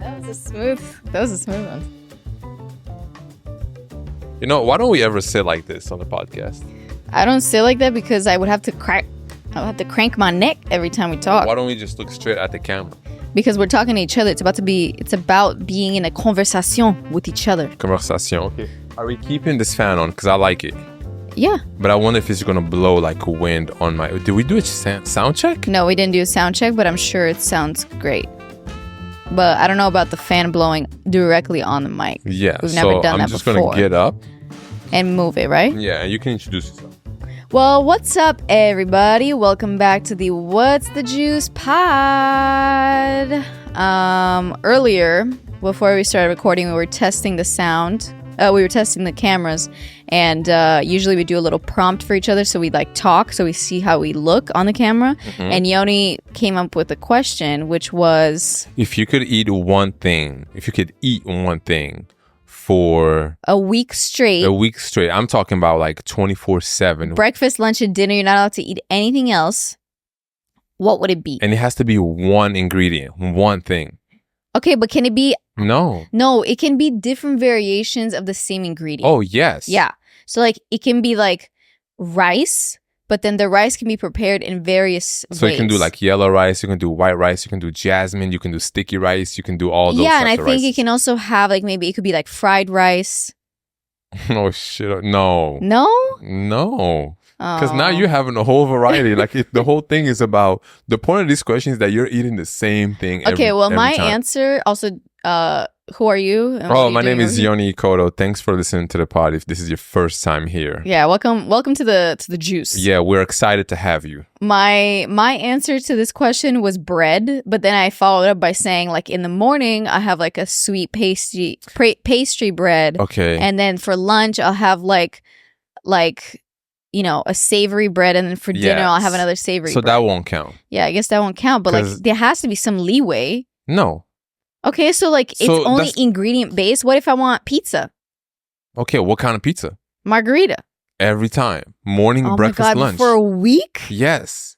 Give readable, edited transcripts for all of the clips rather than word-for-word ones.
That was a smooth one. You know, why don't we ever sit like this on the podcast? I don't sit like that because I would have to crank my neck every time we talk. Why don't we just look straight at the camera? Because we're talking to each other. It's about being in a conversation with each other. Conversation. Okay. Are we keeping this fan on? Because I like it. Yeah. But I wonder if it's going to blow like wind on my... Did we do a sound check? No, we didn't do a sound check, but I'm sure it sounds great. But I don't know about the fan blowing directly on the mic. Yeah. We've never done I'm that just before. going to get up. And move it, right? Yeah, and you can introduce yourself. Well, what's up, everybody? Welcome back to the What's the Juice pod. Earlier, before we started recording, we were testing the sound. We were testing the cameras, and usually we do a little prompt for each other, so we like talk, so we see how we look on the camera. Mm-hmm. And Yoni came up with a question, which was, if you could eat one thing for a week straight. I'm talking about like 24/7. Breakfast, lunch, and dinner. You're not allowed to eat anything else. What would it be? And it has to be one ingredient, one thing. Okay, but can it be... No, it can be different variations of the same ingredient. Oh, yes. Yeah. So like it can be like rice, but then the rice can be prepared in various ways. So you can do like yellow rice, you can do white rice, you can do jasmine, you can do sticky rice, you can do all those Yeah, and I of think rices. it can also have like maybe it could be like fried rice. Oh, shit. No. No? No. Because now you're having a whole variety. Like the whole thing is about... The point of this question is that you're eating the same thing every my time. answer also... who are you? And my name is Yoni Kodo. Thanks for listening to the pod if this is your first time here. Yeah, welcome to the juice. Yeah, we're excited to have you. My answer to this question was bread, but then I followed up by saying like in the morning I have like a sweet pastry bread. Okay. And then for lunch I'll have like you know, a savory bread, and then for dinner I'll have another savory bread. So that won't count. Yeah, I guess that won't count, but like there has to be some leeway. No. Okay, so like it's only ingredient based. What if I want pizza? Okay, what kind of pizza? Margarita. Every time. Morning, breakfast, my God, lunch. For a week? Yes.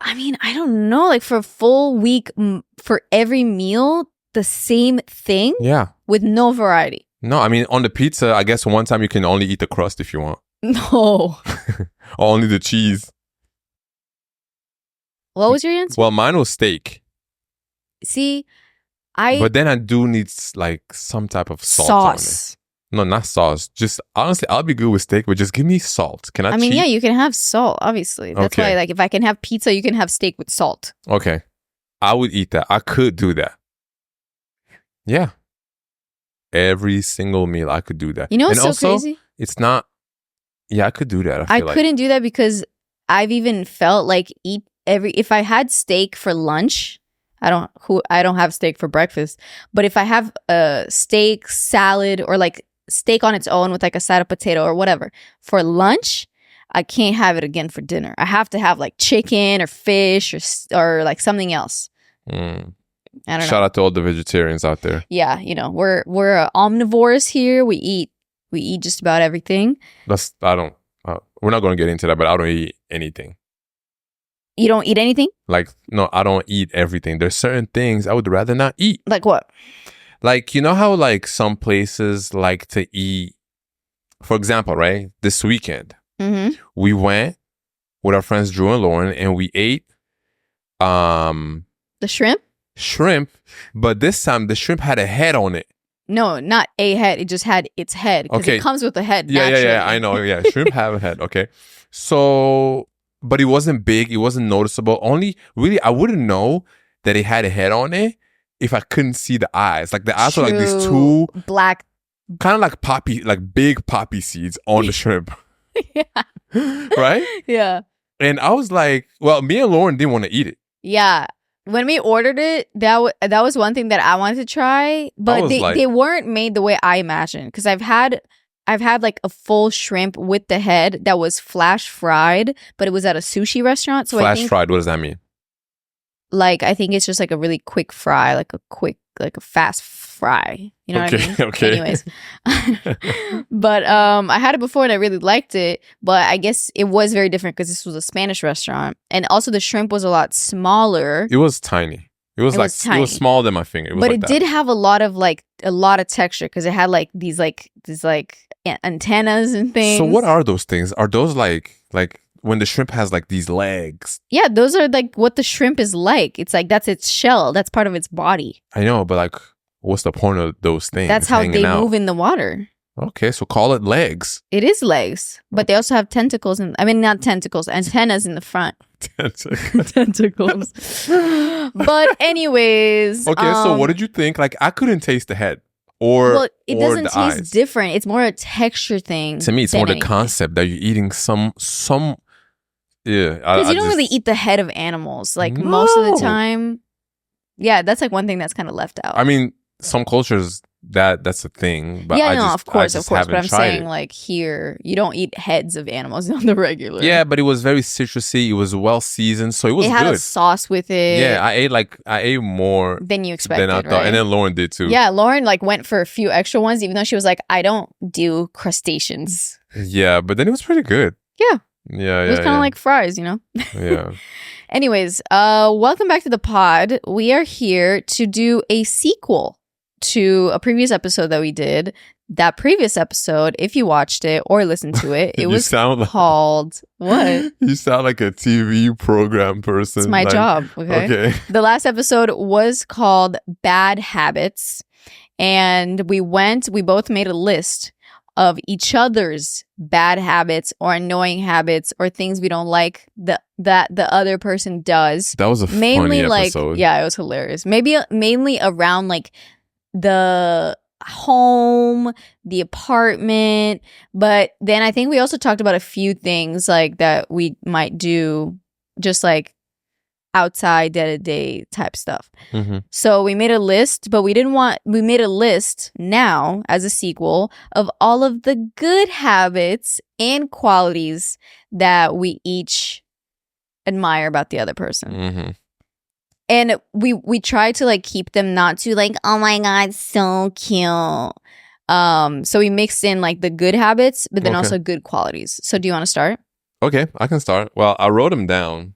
I mean, I don't know. Like for a full week, for every meal, the same thing? Yeah. With no variety? No, I mean, on the pizza, I guess one time you can only eat the crust if you want. No. Only the cheese. What was your answer? Well, mine was steak. See, But then I do need like some type of salt on it. No, not sauce. Just honestly, I'll be good with steak, but just give me salt. Can I cheat? Yeah, you can have salt, obviously. That's why, like, if I can have pizza, you can have steak with salt. Okay. I would eat that. I could do that. Yeah. Every single meal, I could do that. You know what's and so crazy? It's not... Yeah, I could do that. I couldn't do that because I've even felt like if I had steak for lunch, I don't have steak for breakfast, but if I have a steak, salad, or like steak on its own with like a side of potato or whatever for lunch, I can't have it again for dinner. I have to have like chicken or fish or like something else. I don't know. Shout out to all the vegetarians out there. Yeah, you know, we're omnivores here. We eat just about everything. We're not going to get into that, but I don't eat anything. You don't eat anything? Like, no, I don't eat everything. There's certain things I would rather not eat. Like what? Like, you know how like some places like to eat, for example, right? This weekend, we went with our friends Drew and Lauren and we ate the shrimp? Shrimp, but this time the shrimp had a head on it. No, not a head. It just had its head. Because it comes with a head. Yeah, I know. Yeah, shrimp have a head. Okay. So, but it wasn't big. It wasn't noticeable. Only, really, I wouldn't know that it had a head on it if I couldn't see the eyes. Like the eyes were like these two... black... Kind of like big poppy seeds on the shrimp. Yeah. Right? Yeah. And I was like, well, me and Lauren didn't want to eat it. Yeah. When we ordered it, that was one thing that I wanted to try, but they weren't made the way I imagined. Because I've had like a full shrimp with the head that was flash fried, but it was at a sushi restaurant. So flash fried, what does that mean? Like, I think it's just like a really quick fry, like a fast fry. You know what I mean? Okay. Anyways. But I had it before and I really liked it. But I guess it was very different because this was a Spanish restaurant. And also the shrimp was a lot smaller. It was tiny. It was It like was tiny. it was smaller than my finger. It was But like it that. did have a lot of texture because it had like these antennas and things. So what are those things? Are those like when the shrimp has like these legs? Yeah, those are like what the shrimp is like. It's like that's its shell. That's part of its body. I know, but like, what's the point of those things? That's how hanging they out? move in the water. Okay, so call it legs. It is legs, but they also have tentacles. Not tentacles, antennas in the front. Tentacles. But anyways. Okay, so what did you think? Like, I couldn't taste the head or it or doesn't the taste eyes. different. It's more a texture thing. To me, it's more the concept that you're eating some. Yeah, because you don't really eat the head of animals like most of the time. Yeah, that's like one thing that's kind of left out. I mean, some cultures that's a thing, but of course. But I'm saying it. like here, you don't eat heads of animals on the regular. Yeah, but it was very citrusy. It was well seasoned, so it was It had good. a sauce with it. Yeah, I ate more than you expected. than I thought, right? and then Lauren did too. Yeah, Lauren like went for a few extra ones, even though she was like, I don't do crustaceans. Yeah, but then it was pretty good. Yeah. Yeah, It was kind of like fries, you know? Yeah. Anyways, welcome back to the pod. We are here to do a sequel to a previous episode that we did. That previous episode, if you watched it or listened to it, it was called what? You sound like a TV program person. It's my job. Okay. The last episode was called Bad Habits. And we both made a list of each other's bad habits or annoying habits or things we don't like that the other person does. That was a funny episode. Yeah, it was hilarious. Mainly around like the home, the apartment, but then I think we also talked about a few things like that we might do just like outside day-to-day type stuff. Mm-hmm. So we made a list, but we made a list now as a sequel of all of the good habits and qualities that we each admire about the other person. Mm-hmm. And we try to like keep them not too like, oh my God, so cute. So we mixed in like the good habits, but then also good qualities. So do you want to start? Okay, I can start. Well, I wrote them down.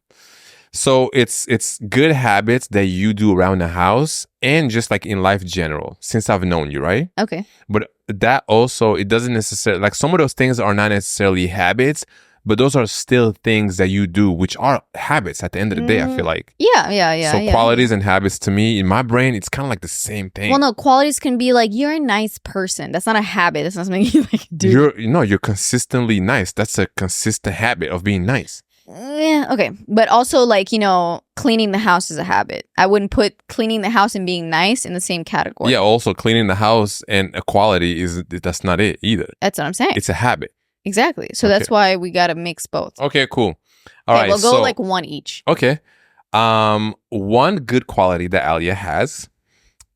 So it's good habits that you do around the house and just like in life general, since I've known you, right? Okay. But that also, it doesn't necessarily, like some of those things are not necessarily habits, but those are still things that you do, which are habits at the end of the day, I feel like. Yeah. So qualities and habits to me, in my brain, it's kind of like the same thing. Well, no, qualities can be like, you're a nice person. That's not a habit. That's not something you like do. You're consistently nice. That's a consistent habit of being nice. Yeah, okay. But also like, cleaning the house is a habit. I wouldn't put cleaning the house and being nice in the same category. Yeah, also cleaning the house and a quality that's not it either. That's what I'm saying. It's a habit. Exactly. So that's why we got to mix both. Okay, cool. All right. We'll go like one each. Okay. One good quality that Alia has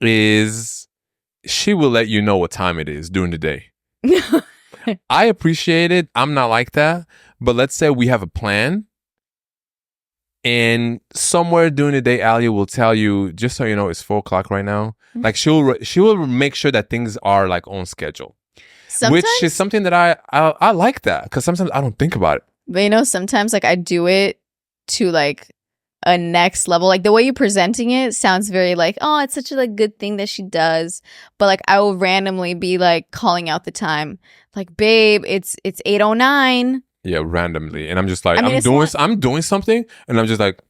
is she will let you know what time it is during the day. I appreciate it. I'm not like that. But let's say we have a plan and somewhere during the day, Alia will tell you, just so you know, it's 4:00 right now. Mm-hmm. Like she will make sure that things are like on schedule. Sometimes, which is something that I like that because sometimes I don't think about it. But sometimes like I do it to like a next level. Like the way you're presenting it sounds very like, oh, it's such a like good thing that she does. But like I will randomly be like calling out the time, like, babe, it's 8:09. Yeah, randomly, and I'm just like, I'm doing something, and I'm just like,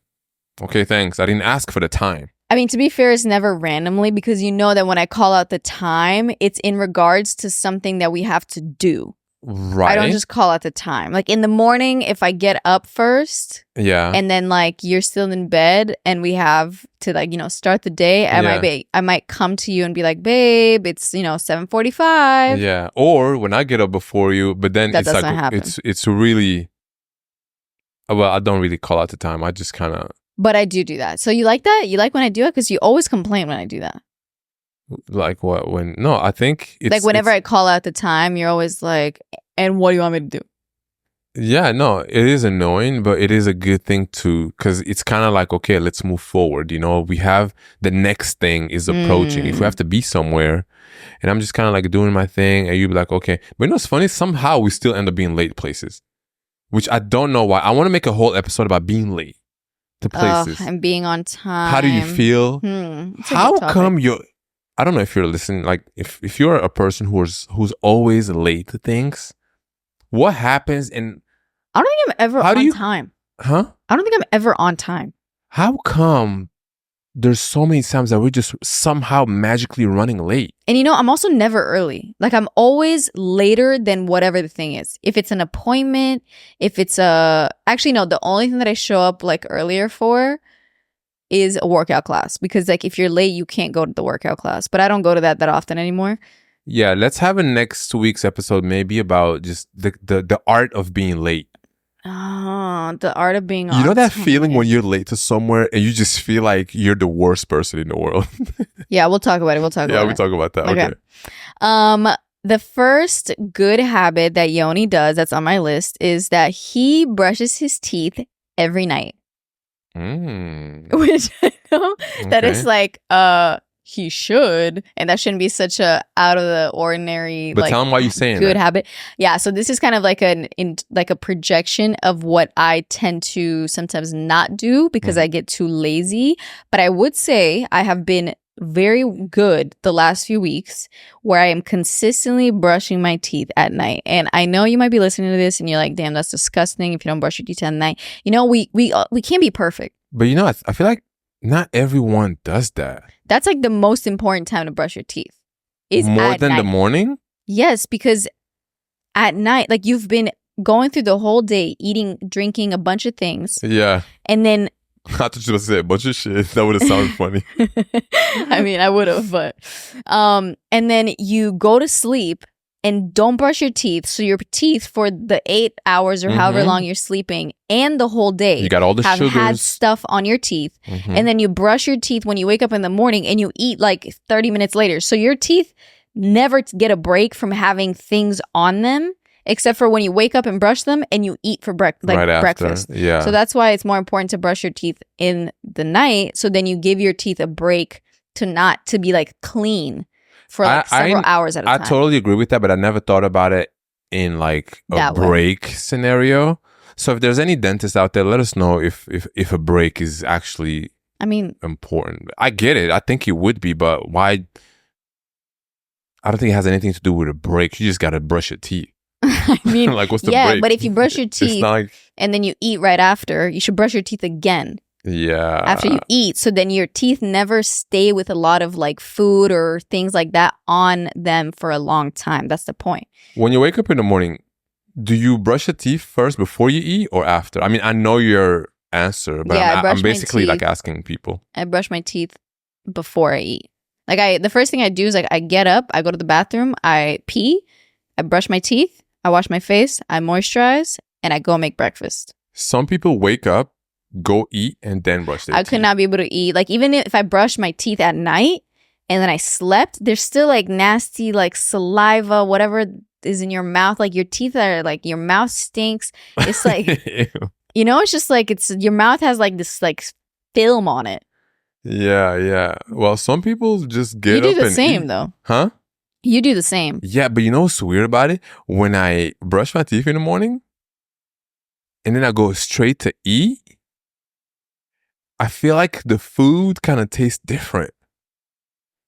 okay, thanks. I didn't ask for the time. I mean, to be fair, it's never randomly because you know that when I call out the time, it's in regards to something that we have to do. Right. I don't just call out the time. Like in the morning, if I get up first, and then like you're still in bed and we have to like, start the day, I might come to you and be like, babe, it's 7:45. Yeah. Or when I get up before you, but then that doesn't happen. It's really, well, I don't really call out the time. I just kind of. But I do that. So you like that? You like when I do it? Because you always complain when I do that. Like what? No, I think it's... Like whenever I call out the time, you're always like, and what do you want me to do? Yeah, no, it is annoying, but it is a good thing too, because it's kind of like, okay, let's move forward. We have the next thing is approaching. If we have to be somewhere, and I'm just kind of like doing my thing, and you be like, okay. But it's funny, somehow we still end up being late places, which I don't know why. I want to make a whole episode about being late. to places. And being on time. How do you feel? It's a How good topic. come you're... I don't know if you're listening. Like, if you're a person who's always late to things, what happens? And I don't think I'm ever on time. Huh? I don't think I'm ever on time. How come there's so many times that we're just somehow magically running late? And I'm also never early. Like, I'm always later than whatever the thing is. If it's an appointment, if it's actually, no, the only thing that I show up like earlier for is a workout class. Because like, if you're late, you can't go to the workout class. But I don't go to that often anymore. Yeah, let's have a next week's episode maybe about just the art of being late. Oh, the art of being You know that feeling when you're late to somewhere and you just feel like you're the worst person in the world? Yeah, we'll talk about it. We'll talk about it. Yeah, we talk about that. Okay. The first good habit that Yoni does that's on my list is that he brushes his teeth every night. Which I know that is like, he should, and that shouldn't be such a out of the ordinary. But like, tell him why you're saying good that. habit. Yeah, so this is kind of like a projection of what I tend to sometimes not do because I get too lazy. But I would say I have been very good the last few weeks where I am consistently brushing my teeth at night. And I know you might be listening to this and you're like, damn, that's disgusting if you don't brush your teeth at night. We can't be perfect. But I feel like not everyone does that. That's like the most important time to brush your teeth. Is more at than night. The morning? Yes, because at night, like you've been going through the whole day, eating, drinking a bunch of things. Yeah. And then... I thought you were going to say a bunch of shit. That would have sounded funny. I mean, I would have, but... and then you go to sleep and don't brush your teeth. So your teeth for the 8 hours or however long you're sleeping and the whole day, you got all the sugars, had stuff on your teeth. And then you brush your teeth when you wake up in the morning and you eat like 30 minutes later. So your teeth never get a break from having things on them, except for when you wake up and brush them and you eat for breakfast. Yeah. So that's why it's more important to brush your teeth in the night. So then you give your teeth a break to be like clean for like several hours at a time. I totally agree with that, but I never thought about it in like a break scenario. So if there's any dentists out there, let us know if a break is actually important. I get it. I think it would be, but why? I don't think it has anything to do with a break. You just got to brush your teeth. I mean, like what's the break? But if you brush your teeth and then you eat right after, you should brush your teeth again. Yeah. After you eat. So then your teeth never stay with a lot of like food or things like that on them for a long time. That's the point. When you wake up in the morning, do you brush your teeth first before you eat or after? I mean, I know your answer, but I'm basically like asking people. I brush my teeth before I eat. Like the first thing I do is like I get up, I go to the bathroom, I pee, I brush my teeth, I wash my face, I moisturize, and I go make breakfast. Some people wake up, go eat, and then brush their teeth. I could not be able to eat. Like even if I brush my teeth at night and then I slept, there's still like nasty like saliva, whatever is in your mouth. Like your teeth are like, your mouth stinks. It's like, it's just like your mouth has like this like film on it. Yeah. Well, some people just get up and You do the same though. Huh? You do the same. Yeah, but you know what's weird about it? When I brush my teeth in the morning and then I go straight to eat, I feel like the food kind of tastes different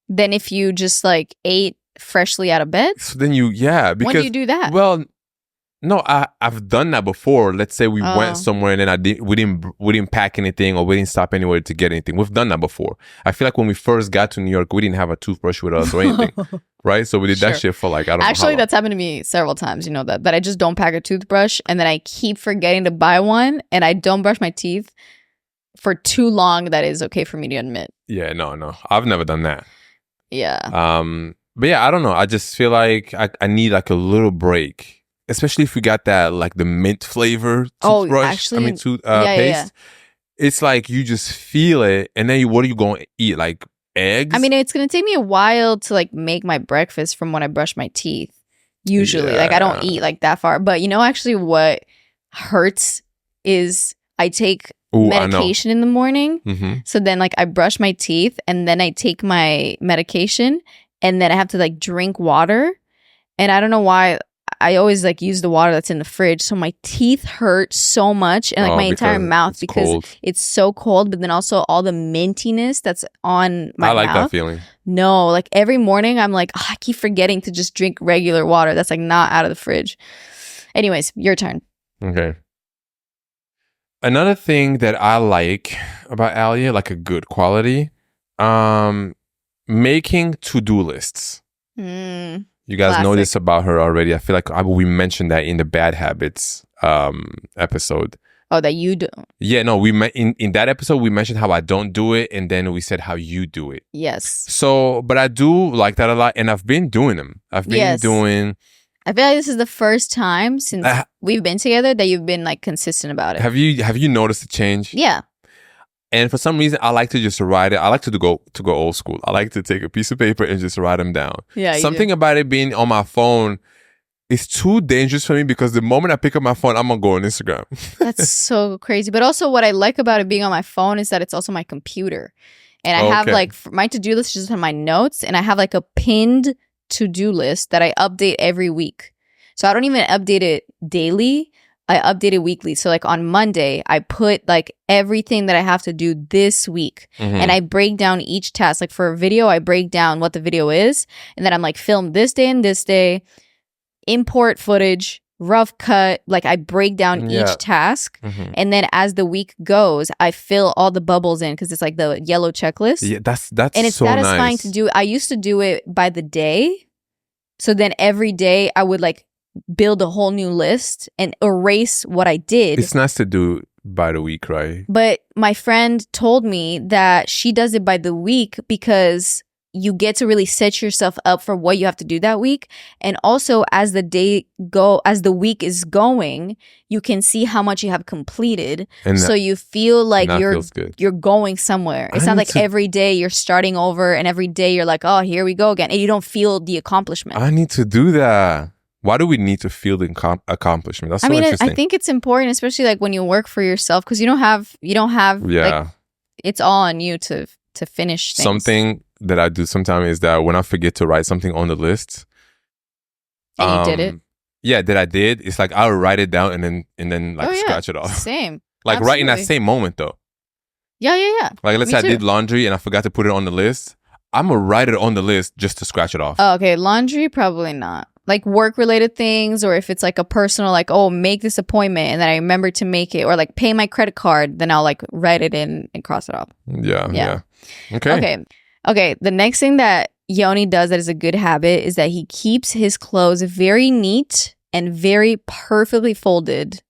than if you just like ate freshly out of bed. So then because when do you do that? Well, no, I've done that before. Let's say we went somewhere and then we didn't pack anything or we didn't stop anywhere to get anything. We've done that before. I feel like when we first got to New York, we didn't have a toothbrush with us or anything, right? So we did that shit for like I don't know. Actually, that's happened to me several times. You know that I just don't pack a toothbrush and then I keep forgetting to buy one and I don't brush my teeth for too long. That is okay for me to admit. Yeah, no, I've never done that. Yeah. But yeah, I don't know. I just feel like I need like a little break. Especially if we got that like the mint flavor toothbrush. Paste. Yeah. It's like you just feel it, and then what are you going to eat? Like eggs? I mean, it's going to take me a while to like make my breakfast from when I brush my teeth. Usually, like I don't eat like that far. But actually, what hurts is I take medication in the morning. Mm-hmm. So then, like I brush my teeth, and then I take my medication, and then I have to like drink water, and I don't know why. I always like use the water that's in the fridge. So my teeth hurt so much and like my entire mouth because cold. It's so cold. But then also all the mintiness that's on my mouth. I like that feeling. No, like every morning I'm like, I keep forgetting to just drink regular water that's like not out of the fridge. Anyways, your turn. Okay. Another thing that I like about Alia, like a good quality, making to-do lists. You guys know this about her already. I feel like we mentioned that in the bad habits episode. Oh, that you do? Yeah, no, in that episode we mentioned how I don't do it, and then we said how you do it. Yes. So, but I do like that a lot, and I've been doing them. I feel like this is the first time since we've been together that you've been like consistent about it. Have you noticed a change? Yeah. And for some reason, I like to just write it. I like to go old school. I like to take a piece of paper and just write them down. Yeah. Something about it being on my phone is too dangerous for me because the moment I pick up my phone, I'm gonna go on Instagram. That's so crazy. But also, what I like about it being on my phone is that it's also my computer, and I have like my to-do list is just on my notes, and I have like a pinned to-do list that I update every week. So I don't even update it daily. I update it weekly. So like on Monday, I put like everything that I have to do this week. And I break down each task. Like for a video, I break down what the video is. And then I'm like, film this day and this day, import footage, rough cut. Like I break down each task. And then as the week goes, I fill all the bubbles in because it's like the yellow checklist. Yeah, that's and it's so satisfying nice to do. I used to do it by the day. So then every day I would like build a whole new list and erase what I did. It's nice to do by the week, right? But my friend told me that she does it by the week because you get to really set yourself up for what you have to do that week. And also as the week is going, you can see how much you have completed. And so you feel like you're going somewhere. It's not like every day you're starting over and every day you're like, oh, here we go again. And you don't feel the accomplishment. I need to do that. Why do we need to feel the accomplishment? That's so interesting. I think it's important, especially like when you work for yourself, because you don't have like, it's all on you to finish things. Something that I do sometimes is that when I forget to write something on the list, and you did it. Yeah, that I did. It's like I'll write it down and then like scratch it off. Same. Like Absolutely. right in that same moment though. Yeah. Like let's say I did laundry and I forgot to put it on the list. I'm gonna write it on the list just to scratch it off. Oh, okay. Laundry, probably not. Like work related things, or if it's like a personal, like, oh, make this appointment and then I remember to make it, or like pay my credit card, then I'll like write it in and cross it off. Yeah. Okay. The next thing that Yoni does that is a good habit is that he keeps his clothes very neat and very perfectly folded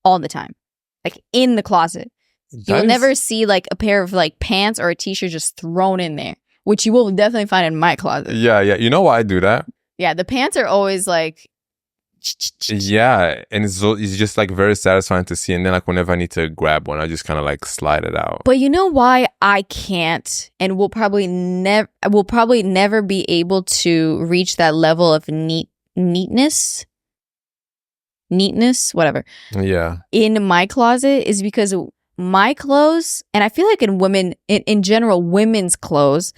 all the time, like in the closet. You'll never see like a pair of like pants or a t-shirt just thrown in there, which you will definitely find in my closet. Yeah. You know why I do that? Yeah, the pants are always like... Yeah, and it's just like very satisfying to see. And then like whenever I need to grab one, I just kind of like slide it out. But you know why I can't, and will probably never be able to reach that level of neatness, whatever. Yeah. In my closet is because my clothes, and I feel like in women, in general, women's clothes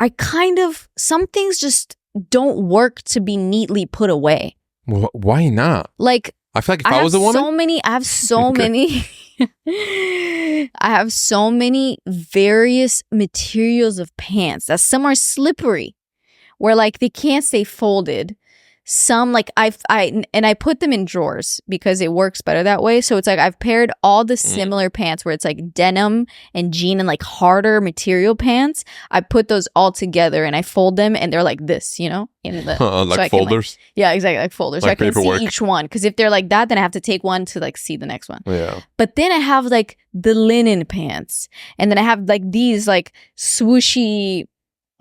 are kind of, some things just don't work to be neatly put away. Why not? Like, I feel like if I was a woman, I have so many I have so many various materials of pants that some are slippery, where like they can't stay folded. Some like I put them in drawers because it works better that way. So it's like I've paired all the similar pants where it's like denim and jean and like harder material pants. I put those all together and I fold them and they're like this, you know, in the like so folders. Yeah, exactly, like folders. Like so I can paperwork. see each one, because if they're like that, then I have to take one to like see the next one. Yeah. But then I have like the linen pants, and then I have like these like swooshy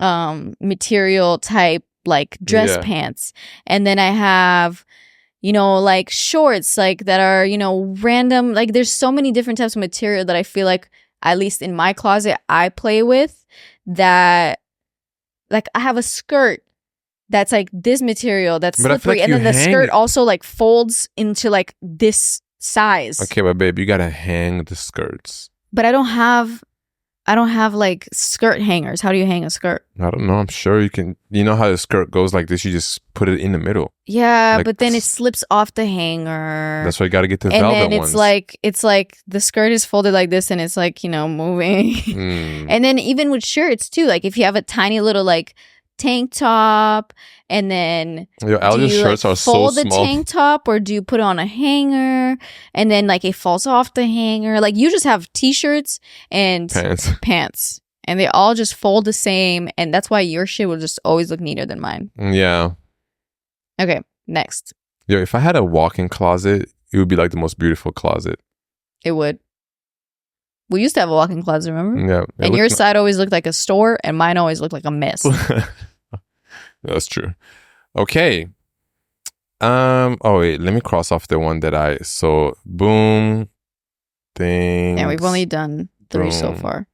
material type like dress pants, and then I have, you know, like shorts like that are, you know, random. Like there's so many different types of material that I feel like, at least in my closet, I play with. That like I have a skirt that's like this material that's slippery, and then the skirt also like folds into like this size. Okay, but babe, you gotta hang the skirts. But I don't have I don't have like skirt hangers. How do you hang a skirt? I don't know. I'm sure you can. You know how the skirt goes like this? You just put it in the middle. Yeah, Like, but then it slips off the hanger. That's why you got to get the and velvet then ones. it's like the skirt is folded like this, and it's like, you know, moving. And then even with shirts too, like if you have a tiny little like tank top, and then Your Alia's shirts are so fold the small. tank top, or do you put it on a hanger and then like it falls off the hanger? Like you just have t-shirts and pants, and they all just fold the same, and that's why your shit will just always look neater than mine. Yeah. Okay, next. Yo, if I had a walk-in closet, it would be like the most beautiful closet. It would. We used to have a walk-in closet, remember? Yeah. And your side always looked like a store, and mine always looked like a mess. That's true. Okay. Oh wait, let me cross off the one that I so boom thing. Yeah, we've only done 3 so boom. far.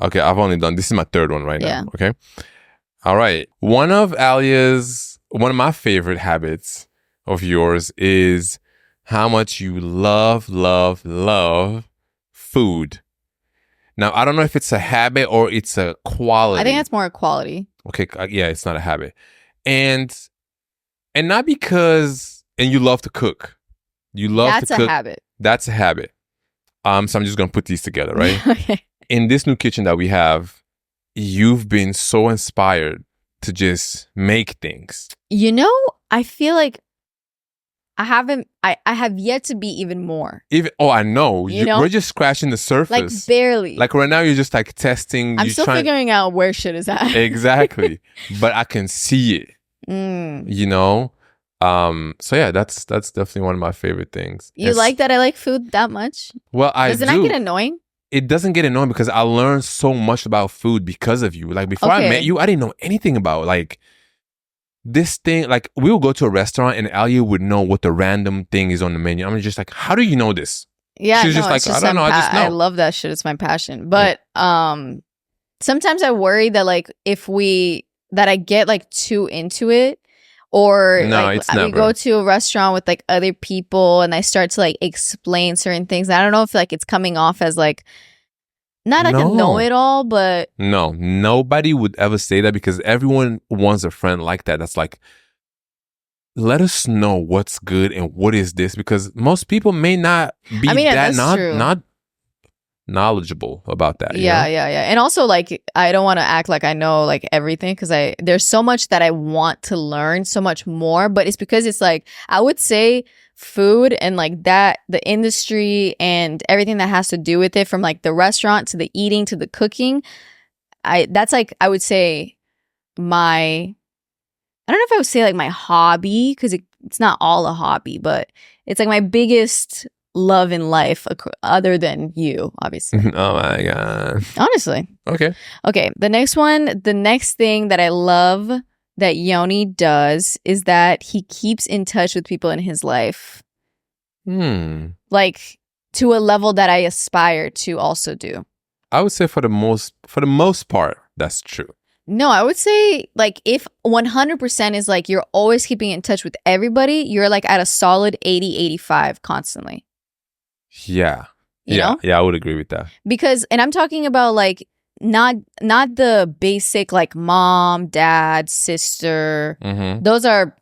Okay, I've only done this is my third one right Yeah. now. Okay. All right. One of my favorite habits of yours is how much you love food. Now, I don't know if it's a habit or it's a quality. I think that's more a quality. Okay, yeah, it's not a habit. And not because, and you love to cook. You love to cook. That's a habit. That's a habit. So I'm just going to put these together, right? Okay. In this new kitchen that we have, you've been so inspired to just make things. You know, I feel like I have yet to be even more. I know. You know? We're just scratching the surface. Like barely. Like right now, you're just like testing. I'm still figuring out where shit is at. Exactly. But I can see it. You know? So yeah, that's definitely one of my favorite things. You like that I like food that much? Well, Doesn't that get annoying? It doesn't get annoying because I learned so much about food because of you. Like before I met you, I didn't know anything about like this thing. Like we would go to a restaurant and Alia would know what the random thing is on the menu. I'm just like, how do you know this? Yeah, she's just like, I don't know. I just know. I love that shit. It's my passion. But sometimes I worry that like that I get like too into it. Or no, like it's never. we go to a restaurant with like other people and I start to like explain certain things. I don't know if like it's coming off as like not like a know-it-all, but no, nobody would ever say that because everyone wants a friend like that. That's like, let us know what's good and what is this, because most people may not be not knowledgeable about that. Yeah. And also like I don't want to act like I know like everything, because there's so much that I want to learn, so much more, but it's because it's like I would say food and like that, the industry and everything that has to do with it, from like the restaurant to the eating to the cooking, that's like I would say I don't know if I would say like my hobby, because it's not all a hobby, but it's like my biggest love in life other than you, obviously. Oh my god. Honestly. Okay. The next thing that I love that Yoni does is that he keeps in touch with people in his life. Like to a level that I aspire to also do. I would say for the most part, that's true. No, I would say like if 100% is like you're always keeping in touch with everybody, you're like at a solid 80-85 constantly. Yeah. You know? Yeah, I would agree with that. Because, and I'm talking about like not the basic like mom, dad, sister. Those are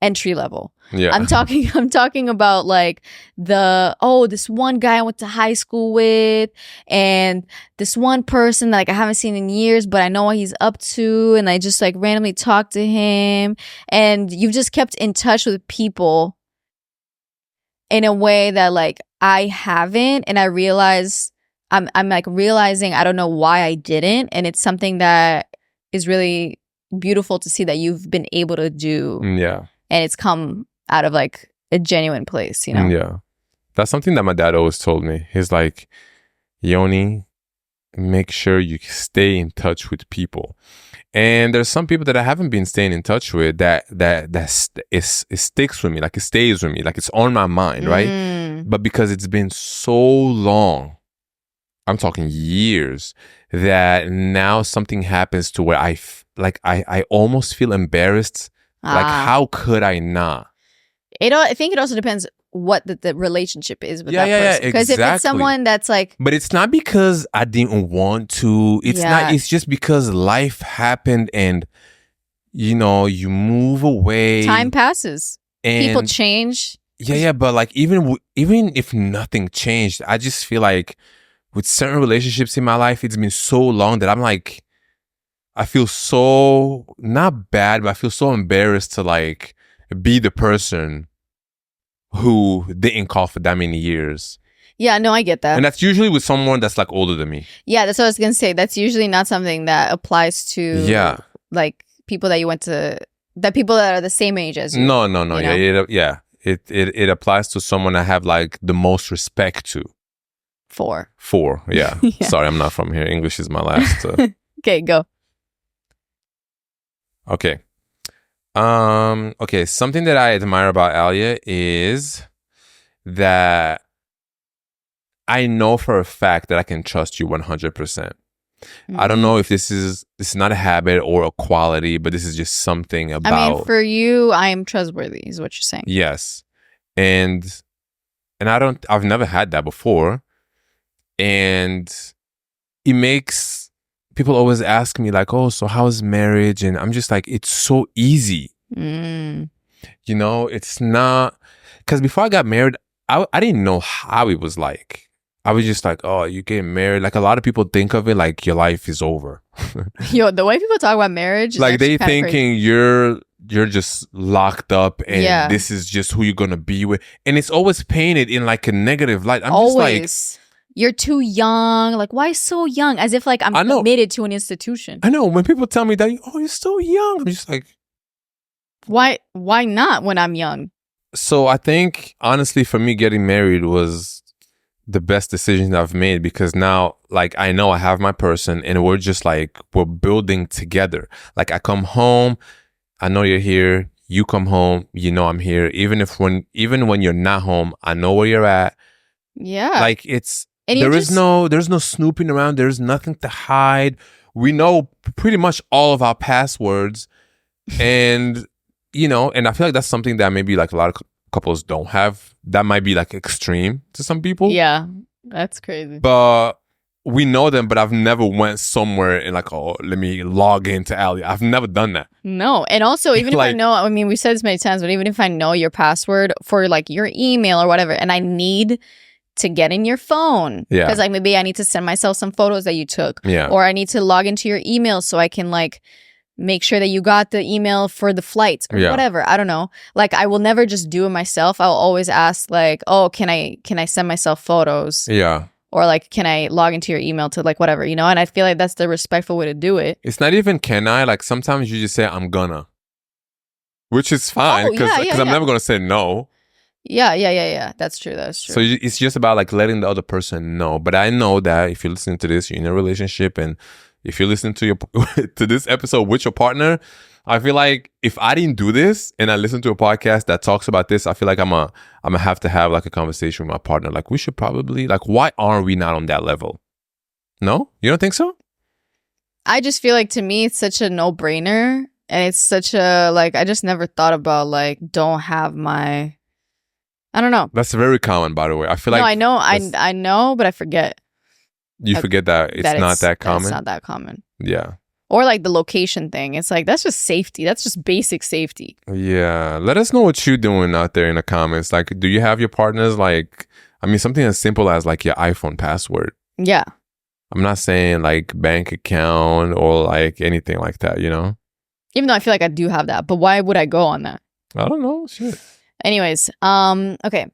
entry level. Yeah. I'm talking about like this one guy I went to high school with, and this one person that like I haven't seen in years, but I know what he's up to, and I just like randomly talked to him, and you've just kept in touch with people in a way that like I haven't, and I realize I'm like realizing I don't know why I didn't, and it's something that is really beautiful to see that you've been able to do. Yeah. And it's come out of like a genuine place, you know? Yeah. That's something that my dad always told me. He's like, Yoni, make sure you stay in touch with people. And there's some people that I haven't been staying in touch with that it sticks with me, like it stays with me, like it's on my mind, right? But because it's been so long, I'm talking years, that now something happens to where I almost feel embarrassed. Like, how could I not? I think it also depends what the relationship is with Yeah, that yeah, person. yeah, Because if it's exactly. someone that's like, But it's not because I didn't want to. It's Yeah. not. It's just because life happened, and you know, you move away. time passes, and people change. Yeah. But like, even if nothing changed, I just feel like with certain relationships in my life, it's been so long that I'm like, I feel so not bad, but I feel so embarrassed to like be the person who didn't call for that many years. Yeah, no, I get that. And that's usually with someone that's like older than me. Yeah, that's what I was gonna say. That's usually not something that applies to like people that you went to, that people that are the same age as you. No. you know? Yeah. It applies to someone I have like the most respect to. Four. Yeah. Yeah. Sorry, I'm not from here. English is my last. Okay, go. Okay. Okay. Something that I admire about Alia is that I know for a fact that I can trust you 100%. I don't know if this is not a habit or a quality, but this is just something about. I mean, for you, I am trustworthy, is what you're saying. Yes, and I've never had that before, and it makes people always ask me like, "Oh, so how's marriage?" And I'm just like, it's so easy. You know, it's not, because before I got married, I didn't know how it was like. I was just like, oh, you get married. Like a lot of people think of it like your life is over. Yo, the way people talk about marriage is like they thinking crazy. you're just locked up and this is just who you're gonna be with. And it's always painted in like a negative light. I'm always. just like, you're too young. Like, why so young? As if like I'm committed to an institution. I know. When people tell me that, oh, you're so young. I'm just like, why not when I'm young? So I think honestly for me, getting married was the best decision I've made, because now like I know I have my person and we're just like, we're building together. Like I come home, I know you're here, you come home, you know I'm here. Even when you're not home, I know where you're at. Yeah. Like there's no snooping around, there's nothing to hide. We know pretty much all of our passwords. And you know, and I feel like that's something that maybe like a lot of couples don't have. That might be like extreme to some people. Yeah, that's crazy. But we know them, but I've never went somewhere and like, oh, let me log into Alia. I've never done that. No. And also, even if I know, I mean, we said this many times, but even if I know your password for like your email or whatever, and I need to get in your phone. Yeah. Because like maybe I need to send myself some photos that you took. Yeah. Or I need to log into your email so I can like make sure that you got the email for the flights or whatever. I don't know. Like I will never just do it myself. I'll always ask like, oh, can I send myself photos? Yeah. Or like, can I log into your email to like whatever, you know? And I feel like that's the respectful way to do it. It's not even can I. Like sometimes you just say I'm gonna, which is fine because I'm never gonna say no. Yeah. That's true. So it's just about like letting the other person know. But I know that if you're listening to this, you're in a relationship, and if you're listening to to this episode with your partner, I feel like if I didn't do this and I listen to a podcast that talks about this, I feel like I'm gonna have to have like a conversation with my partner. Like we should probably like, why aren't we not on that level? No, you don't think so? I just feel like to me it's such a no-brainer, and it's such a like I just never thought about like don't have my. I don't know. That's very common, by the way. I feel like I know, but I forget. You forget that it's not that common. It's not that common. Yeah. Or like the location thing. It's like, that's just safety. That's just basic safety. Yeah. Let us know what you're doing out there in the comments. Like, do you have your partners like, I mean, something as simple as like your iPhone password. Yeah. I'm not saying like bank account or like anything like that, you know? Even though I feel like I do have that, but why would I go on that? I don't know. Shit. Anyways, okay.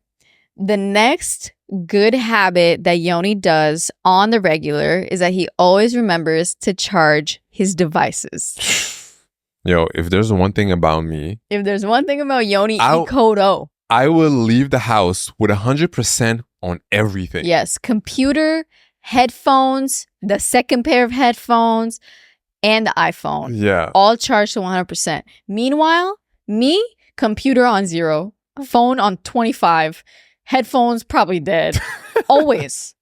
The next good habit that Yoni does on the regular is that he always remembers to charge his devices. Yo, if there's one thing about me. If there's one thing about Yoni Ikoto. I will leave the house with 100% on everything. Yes. Computer, headphones, the second pair of headphones, and the iPhone. Yeah. All charged to 100%. Meanwhile, me, computer on 0, phone on 25, headphones probably dead. Always.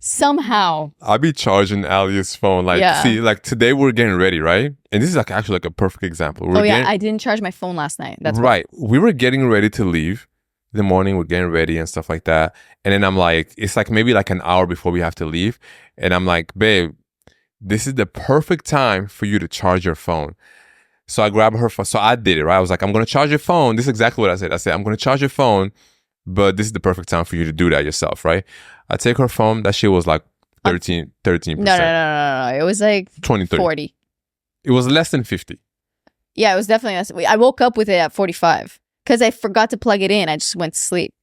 Somehow. I'll be charging Alia's phone. Like, see, like today we're getting ready, right? And this is like actually like a perfect example. I didn't charge my phone last night. That's right. We were getting ready to leave. in the morning, we're getting ready and stuff like that. And then I'm like, it's like maybe like an hour before we have to leave. And I'm like, babe, this is the perfect time for you to charge your phone. So I grabbed her phone. So I did it, right? I was like, I'm going to charge your phone. This is exactly what I said. I said, I'm going to charge your phone, but this is the perfect time for you to do that yourself, right? I take her phone. That shit was like 13%. No. It was like 23. 40. It was less than 50. Yeah, it was definitely less. I woke up with it at 45 because I forgot to plug it in. I just went to sleep.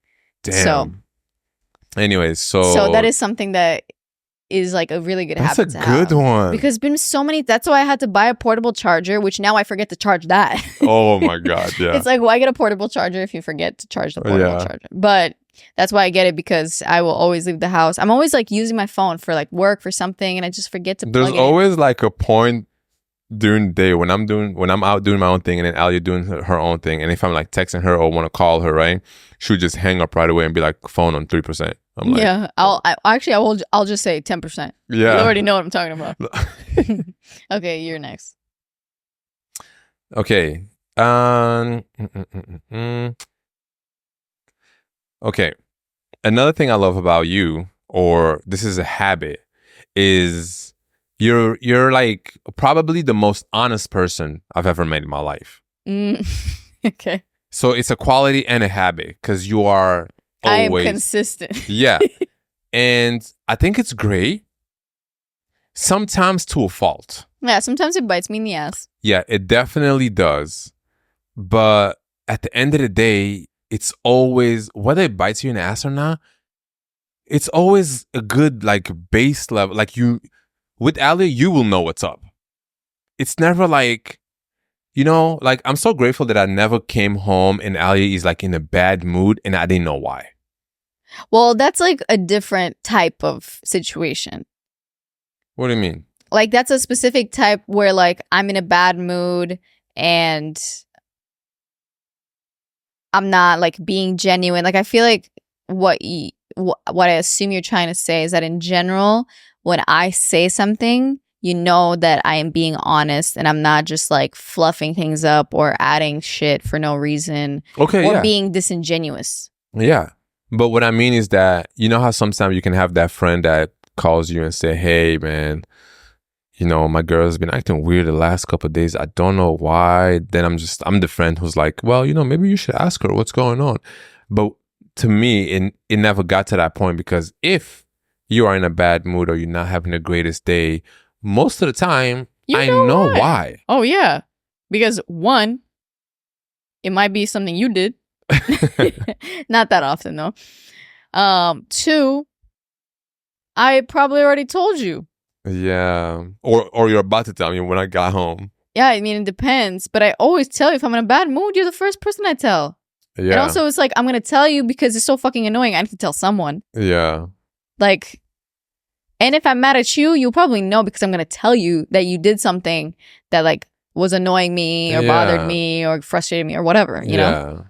Damn. So, anyways, so that is something that is like a really good habit. That's a good one. Because been so many. That's why I had to buy a portable charger, which now I forget to charge that. Oh my God, yeah. It's like, why get a portable charger if you forget to charge the portable charger? But that's why I get it, because I will always leave the house. I'm always like using my phone for like work for something, and I just forget to plug it in. There's always like a point during the day when I'm out doing my own thing, and then Alia doing her own thing, and if I'm like texting her or want to call her, right, she'll just hang up right away and be like, phone on 3%. I'm like, yeah, I'll just say 10%. Yeah, you already know what I'm talking about. Okay, you're next. Okay. Okay. Another thing I love about you, or this is a habit, is you're like probably the most honest person I've ever met in my life. Okay. So it's a quality and a habit, because you are always... I am consistent. Yeah. And I think it's great. Sometimes to a fault. Yeah, sometimes it bites me in the ass. Yeah, it definitely does. But at the end of the day, it's always, whether it bites you in the ass or not, it's always a good like base level. Like with Ali, you will know what's up. It's never like, like I'm so grateful that I never came home and Ali is like in a bad mood and I didn't know why. Well, that's like a different type of situation. What do you mean? Like that's a specific type where like I'm in a bad mood and I'm not like being genuine. Like I feel like what I assume you're trying to say is that in general, when I say something, you know that I am being honest and I'm not just like fluffing things up or adding shit for no reason. Okay, or being disingenuous. Yeah. But what I mean is that, you know how sometimes you can have that friend that calls you and say, hey, man, my girl's been acting weird the last couple of days. I don't know why. Then I'm the friend who's like, well, maybe you should ask her what's going on. But to me, it never got to that point, because if you are in a bad mood or you're not having the greatest day, most of the time, I know why. Oh, yeah. Because one, it might be something you did. Not that often, though. Two, I probably already told you. Yeah. Or you're about to tell me when I got home. Yeah, I mean, it depends. But I always tell you if I'm in a bad mood, you're the first person I tell. Yeah. And also, it's like, I'm going to tell you because it's so fucking annoying. I need to tell someone. Yeah. Like, and if I'm mad at you, you'll probably know because I'm going to tell you that you did something that like was annoying me or bothered me or frustrated me or whatever, you know?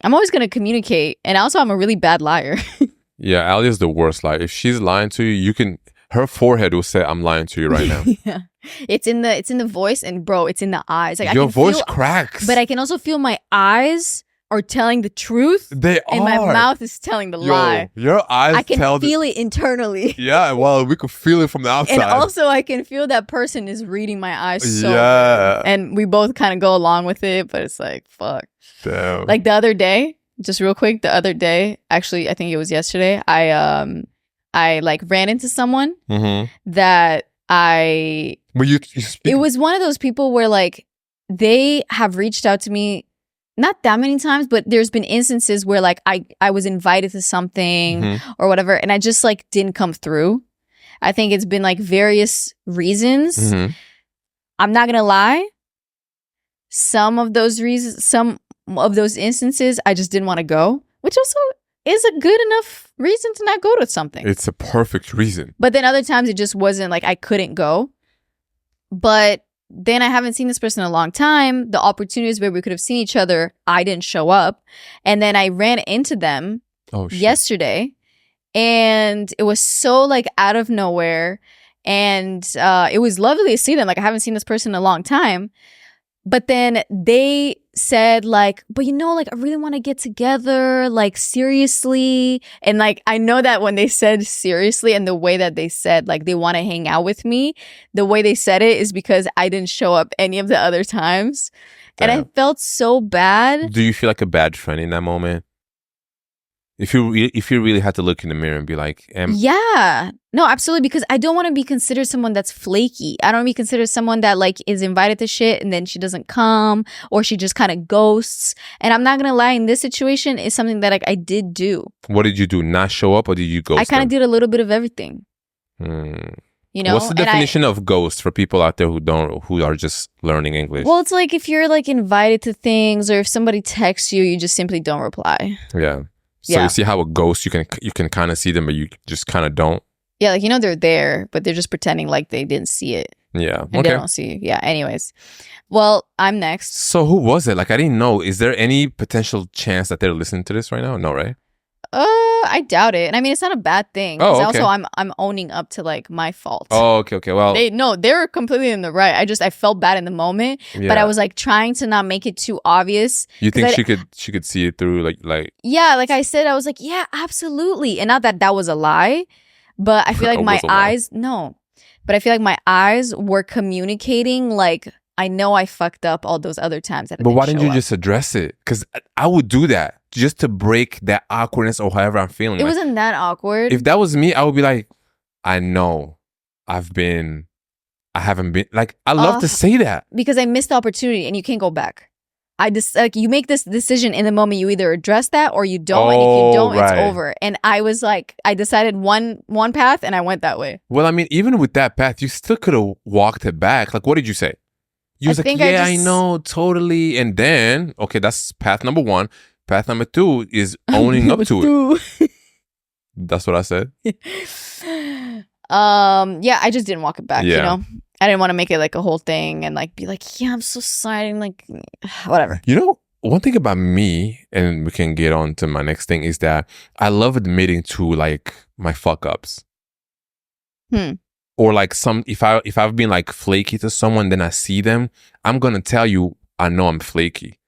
I'm always going to communicate. And also, I'm a really bad liar. Yeah, Ali is the worst liar. If she's lying to you, her forehead will say, I'm lying to you right now. Yeah. It's in the voice, and bro, it's in the eyes. Like your voice cracks. But I can also feel my eyes are telling the truth. They are. And my mouth is telling the lie. Your eyes I can feel it internally. Yeah, well, we could feel it from the outside. And also I can feel that person is reading my eyes so good. And we both kind of go along with it, but it's like, fuck. Damn. Like the other day, just real quick, actually, I think it was yesterday, I like ran into someone that But you speak. It was one of those people where like they have reached out to me not that many times, but there's been instances where like I was invited to something or whatever, and I just like didn't come through. I think it's been like various reasons. I'm not gonna lie. Some of those instances, I just didn't want to go, which also is a good enough reason to not go to something. It's a perfect reason. But then other times it just wasn't like I couldn't go. But then I haven't seen this person in a long time. The opportunities where we could have seen each other, I didn't show up. And then I ran into them yesterday. And it was so like out of nowhere. And it was lovely to see them. Like I haven't seen this person in a long time. But then they said like, but like I really want to get together, like seriously. And like I know that when they said seriously and the way that they said like they want to hang out with me, the way they said it is because I didn't show up any of the other times. Damn. And I felt so bad. Do you feel like a bad friend in that moment? If you really had to look in the mirror and be like, yeah, no, absolutely, because I don't want to be considered someone that's flaky. I don't want to be considered someone that like is invited to shit and then she doesn't come, or she just kind of ghosts. And I'm not gonna lie, in this situation, is something that like I did do. What did you do? Not show up, or did you ghost? I kind of did a little bit of everything. You know, what's the definition of ghost for people out there who are just learning English? Well, it's like if you're like invited to things, or if somebody texts you, you just simply don't reply. Yeah. So you see how a ghost, you can kind of see them, but you just kind of don't. Yeah, like they're there, but they're just pretending like they didn't see it. Yeah. And they don't see you. Yeah. Anyways, well, I'm next. So who was it? Like I didn't know. Is there any potential chance that they're listening to this right now? No, right? I doubt it. And I mean, it's not a bad thing. Oh, okay. Also, I'm owning up to like my fault. Oh, okay. Well, they were completely in the right. I felt bad in the moment, but I was like trying to not make it too obvious. You think she could see it through like? Yeah, like I said, I was like, yeah, absolutely. And not that was a lie, but I feel like my eyes, but I feel like my eyes were communicating like, I know I fucked up all those other times. But why didn't you just address it? Because I would do that just to break that awkwardness or however I'm feeling. It wasn't that awkward. If that was me, I would be like, I know I haven't been. Like, I love to say that. Because I missed the opportunity and you can't go back. Like you make this decision in the moment. You either address that or you don't. And if you don't, it's over. And I was like, I decided one path and I went that way. Well, I mean, even with that path, you still could have walked it back. Like, what did you say? You was like, yeah, I know, totally. And then, okay, that's path number 1. Path number 2 is owning up to it. That's what I said. Yeah, I just didn't walk it back, I didn't want to make it like a whole thing and like be like, yeah, I'm so sorry, and like whatever. One thing about me, and we can get on to my next thing, is that I love admitting to like my fuck ups. Or like if I've been like flaky to someone, then I see them, I'm gonna tell you, I know I'm flaky.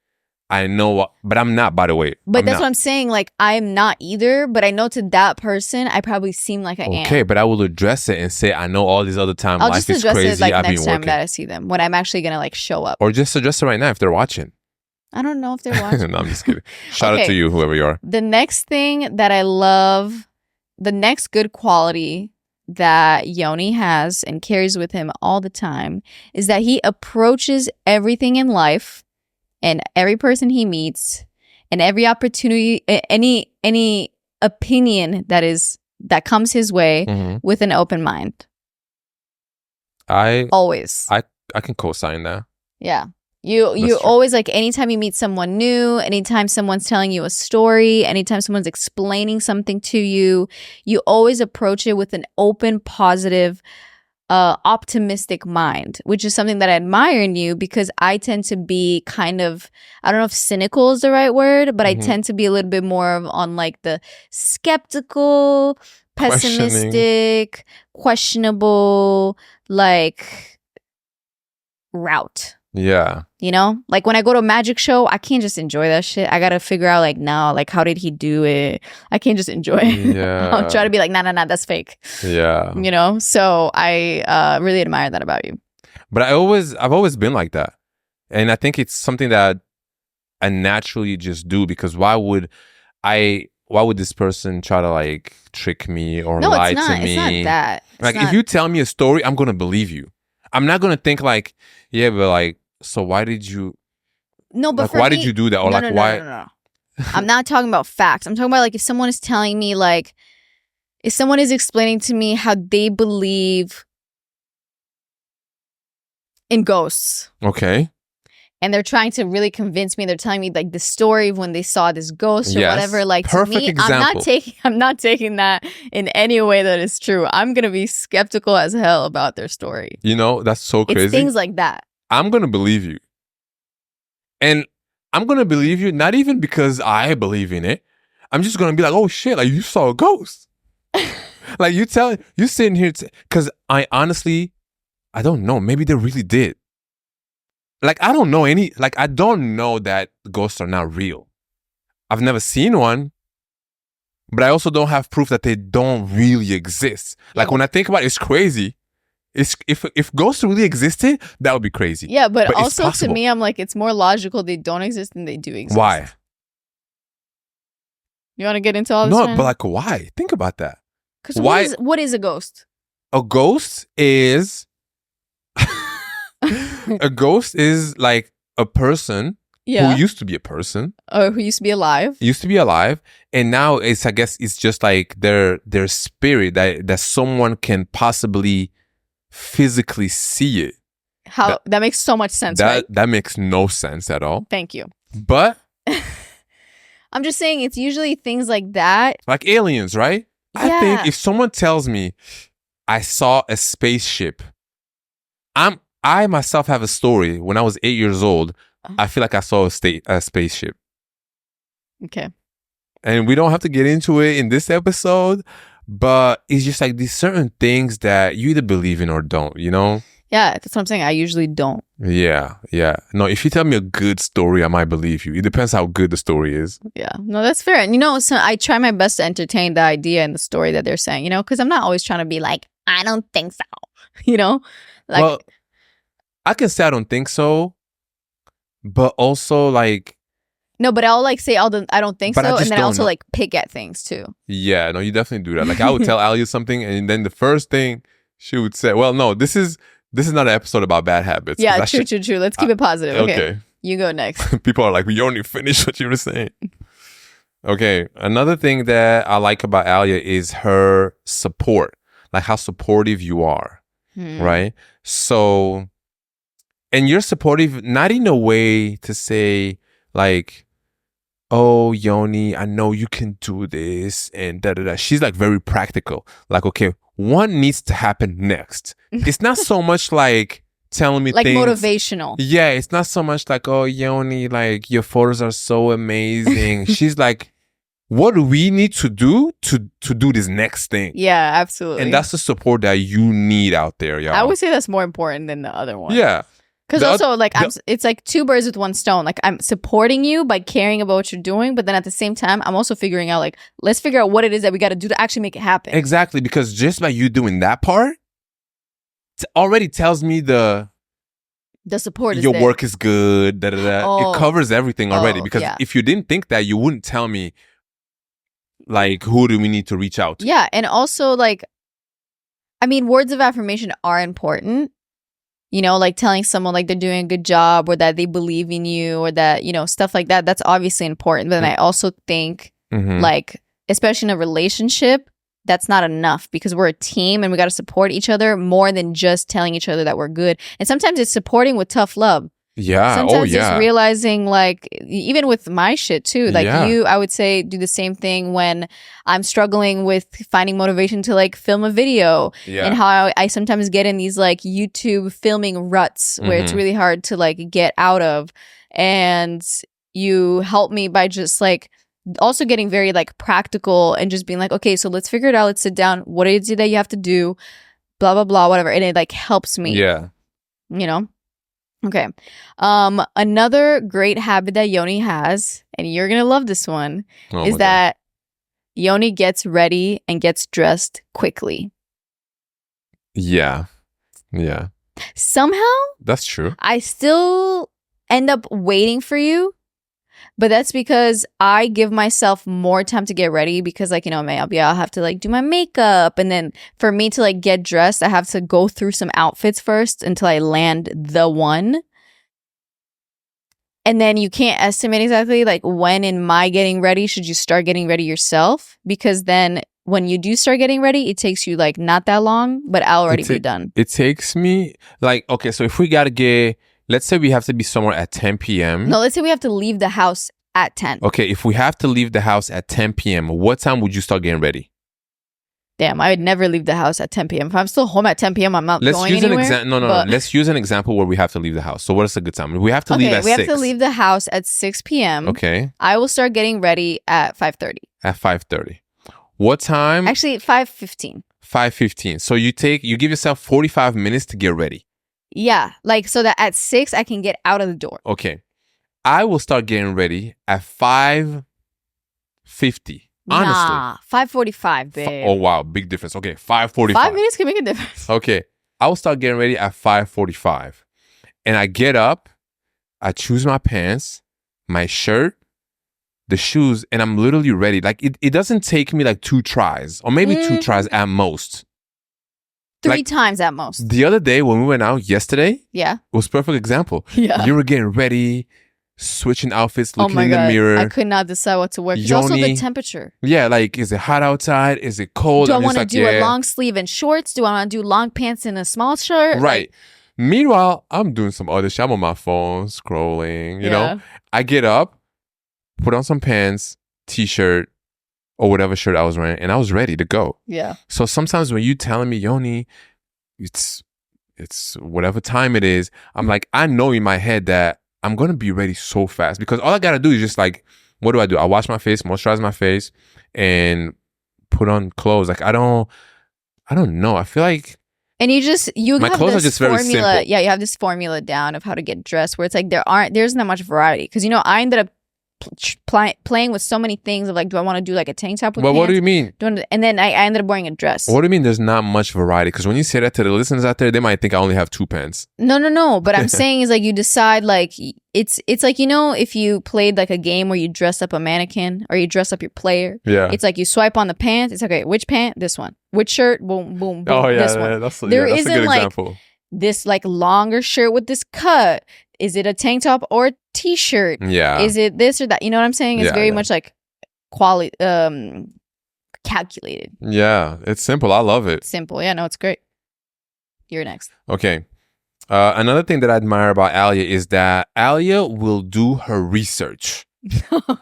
I know, but I'm not, by the way. But that's what I'm saying. Like, I'm not either, but I know to that person, I probably seem like I am. Okay, but I will address it and say, I know all these other times life is just address crazy. it like I've next been time working. that I see them, when I'm actually gonna like show up. Or just address it right now if they're watching. I don't know if they're watching. No, I'm just kidding. Shout out to you, whoever you are. The next thing that I love, the next good quality that Yoni has and carries with him all the time, is that he approaches everything in life and every person he meets and every opportunity, any opinion that comes his way with an open mind. Always. I can co-sign that. Yeah. You always, like, anytime you meet someone new, anytime someone's telling you a story, anytime someone's explaining something to you, you always approach it with an open, positive, optimistic mind, which is something that I admire in you, because I tend to be kind of, I don't know if cynical is the right word, but I tend to be a little bit more on like the skeptical, pessimistic, questionable, like route. Yeah. Like when I go to a magic show, I can't just enjoy that shit. I gotta figure out like, no, like how did he do it? I can't just enjoy it. Yeah. I'll try to be like, nah, that's fake. Yeah. So I really admire that about you. But I've always been like that. And I think it's something that I naturally just do, because why would this person try to like trick me or lie to me? It's not that. If you tell me a story, I'm gonna believe you. I'm not gonna think like, yeah, but like, so why did you? No, but like, why did you do that? Or no, why? No. I'm not talking about facts. I'm talking about like if someone is telling me, like, if someone is explaining to me how they believe in ghosts. Okay. And they're trying to really convince me. They're telling me like the story of when they saw this ghost or whatever. Like, perfect to me, example. I'm not taking that in any way that is true. I'm gonna be skeptical as hell about their story. That's so crazy. It's things like that. I'm gonna believe you, and I'm gonna believe you not even because I believe in it. I'm just gonna be like, oh shit, like you saw a ghost. Like you sitting here, because I honestly, I don't know. Maybe they really did. like, I don't know any, like, I don't know that ghosts are not real. I've never seen one, but I also don't have proof that they don't really exist. Like, when I think about it, it's crazy. It's, if ghosts really existed, that would be crazy. Yeah, but it's also to possible. me, I'm like, it's more logical they don't exist than they do exist. Why? You want to get into all this? No, but like, why? Think about that. Because Why? what is a ghost? A ghost is a ghost is like a person Yeah. who used to be a person, Or who used to be alive. and now it's, I guess it's just like their spirit that someone can possibly physically see it. That makes so much sense, right? That makes no sense at all. Thank you. But I'm just saying it's usually things like that. like aliens, right? I Yeah. think if someone tells me I saw a spaceship, I myself have a story. When I was 8 years old, I feel like I saw a spaceship. Okay. And we don't have to get into it in this episode, but it's just like these certain things that you either believe in or don't, you know? Yeah, that's what I'm saying. I usually don't. Yeah. No, if you tell me a good story, I might believe you. It depends how good the story is. Yeah. No, that's fair. And so I try my best to entertain the idea and the story that they're saying, because I'm not always trying to be like, I don't think so. Like, Well, I can say I don't think so, but also like, no, but I'll like say I don't think so, But I and just then I don't also know. like pick at things too. yeah, no, you definitely do that. Like I would tell Alia something, and then the first thing she would say, well, no, this is not an episode about bad habits. 'cause Yeah, I true. Let's keep it positive. Okay. You go next. People are like, we only finished what you were saying. Okay. Another thing that I like about Alia is her support, like how supportive you are, right? So, and you're supportive, not in a way to say like, oh, Yoni, I know you can do this and da da da. She's like very practical. Like, okay, what needs to happen next? It's not so much like telling me like things. motivational. Yeah, it's not so much like, oh, Yoni, like your photos are so amazing. She's like, what do we need to do to do this next thing? Yeah, absolutely. And that's the support that you need out there, y'all. I would say that's more important than the other one. Yeah. Because also, like, it's like two birds with one stone. Like, I'm supporting you by caring about what you're doing, but then at the same time, I'm also figuring out, like, let's figure out what it is that we got to do to actually make it happen. Exactly, because just by you doing that part, already tells me the support is your there. work is good. Da, da, da. Oh. It covers everything already. Because if you didn't think that, you wouldn't tell me, like, who do we need to reach out to? Yeah, and also, like, I mean, words of affirmation are important. Like telling someone like they're doing a good job or that they believe in you or that, stuff like that. That's obviously important. But then I also think like, especially in a relationship, that's not enough because we're a team and we got to support each other more than just telling each other that we're good. And sometimes it's supporting with tough love. Yeah. Sometimes it's realizing, like, even with my shit too, like I would say do the same thing when I'm struggling with finding motivation to like film a video and how I sometimes get in these like YouTube filming ruts where it's really hard to like get out of. And you help me by just like also getting very like practical and just being like, okay, so let's figure it out. Let's sit down. What is it that you have to do? Blah, blah, blah, whatever. And it like helps me. Yeah. Okay. Another great habit that Yoni has, and you're going to love this one, is that Yoni gets ready and gets dressed quickly. Yeah. Yeah. Somehow, that's true. I still end up waiting for you, but that's because I give myself more time to get ready because, like, maybe I'll have to like do my makeup. And then for me to like get dressed, I have to go through some outfits first until I land the one. And then you can't estimate exactly like when in my getting ready should you start getting ready yourself, because then when you do start getting ready, it takes you like not that long, but I'll already be done. It takes me like, okay, so if we got to get, let's say we have to be somewhere at 10 p.m. No, let's say we have to leave the house at 10. Okay, if we have to leave the house at 10 p.m., what time would you start getting ready? Damn, I would never leave the house at 10 p.m. If I'm still home at 10 p.m., I'm not going anywhere. No. Let's use an example where we have to leave the house. So what is a good time? We have to leave at 6. We have to leave the house at 6 p.m. Okay. I will start getting ready at 5:30. At 5:30. What time? Actually, 5:15. 5:15. So you give yourself 45 minutes to get ready. Yeah, like so that at 6 I can get out of the door. Okay. I will start getting ready at 5:50. Honestly. Nah, 5:45, babe. Oh wow, big difference. Okay, 5:45. 5 minutes can make a difference. Okay. I will start getting ready at 5:45. And I get up, I choose my pants, my shirt, the shoes, and I'm literally ready. Like it doesn't take me like 2 tries or maybe 2 tries at most. 3 times at most. The other day when we went out yesterday, Yeah. it was a perfect example. Yeah. You were getting ready, switching outfits, Oh looking my in the God. mirror. I could not decide what to wear. It's also the Yoni. temperature. Yeah, like is it hot outside? Is it cold? Do I And it's want to like, do a long sleeve and shorts? Do I want to do long pants and a small shirt? Right. Meanwhile, I'm doing some other shit. I'm on my phone, scrolling, you know? I get up, put on some pants, t-shirt, or whatever shirt I was wearing, and I was ready to go. Yeah. So sometimes when you telling me, Yoni, it's whatever time it is, I'm like, I know in my head that I'm going to be ready so fast because all I got to do is just like, what do? I wash my face, moisturize my face, and put on clothes. Like, I don't know. I feel like and you my have clothes this are just very formula. simple. Yeah, you have this formula down of how to get dressed where it's like there isn't that much variety. Because I ended up playing with so many things of like, do I want to do like a tank top with Well, pants? what do you mean? And then I ended up wearing a dress. What do you mean there's not much variety? Because when you say that to the listeners out there, they might think I only have 2 pants. No. But I'm saying is like you decide like it's like if you played like a game where you dress up a mannequin or you dress up your player. Yeah. It's like you swipe on the pants. It's okay. Which pant? This one. Which shirt? Boom, boom, boom. Oh yeah, this one. that's There a isn't good like example. this like longer shirt with this cut. Is it a tank top or a t-shirt? Yeah. Is it this or that? You know what I'm saying? It's very much like quality calculated. Yeah, it's simple. I love it. Simple. Yeah, no, it's great. You're next. Okay. Another thing that I admire about Alia is that Alia will do her research.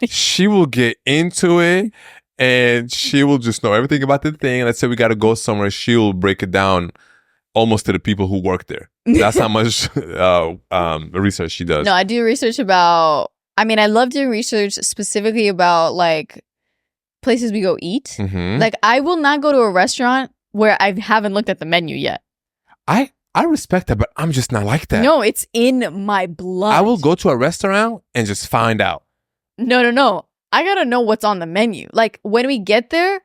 She will get into it and she will just know everything about the thing. Let's say we got to go somewhere. She'll break it down almost to the people who work there. That's how much research she does. No, I do research about, I love doing research specifically about like places we go eat. Mm-hmm. Like I will not go to a restaurant where I haven't looked at the menu yet. I respect that, but I'm just not like that. No, it's in my blood. I will go to a restaurant and just find out. No. I gotta know what's on the menu. Like when we get there,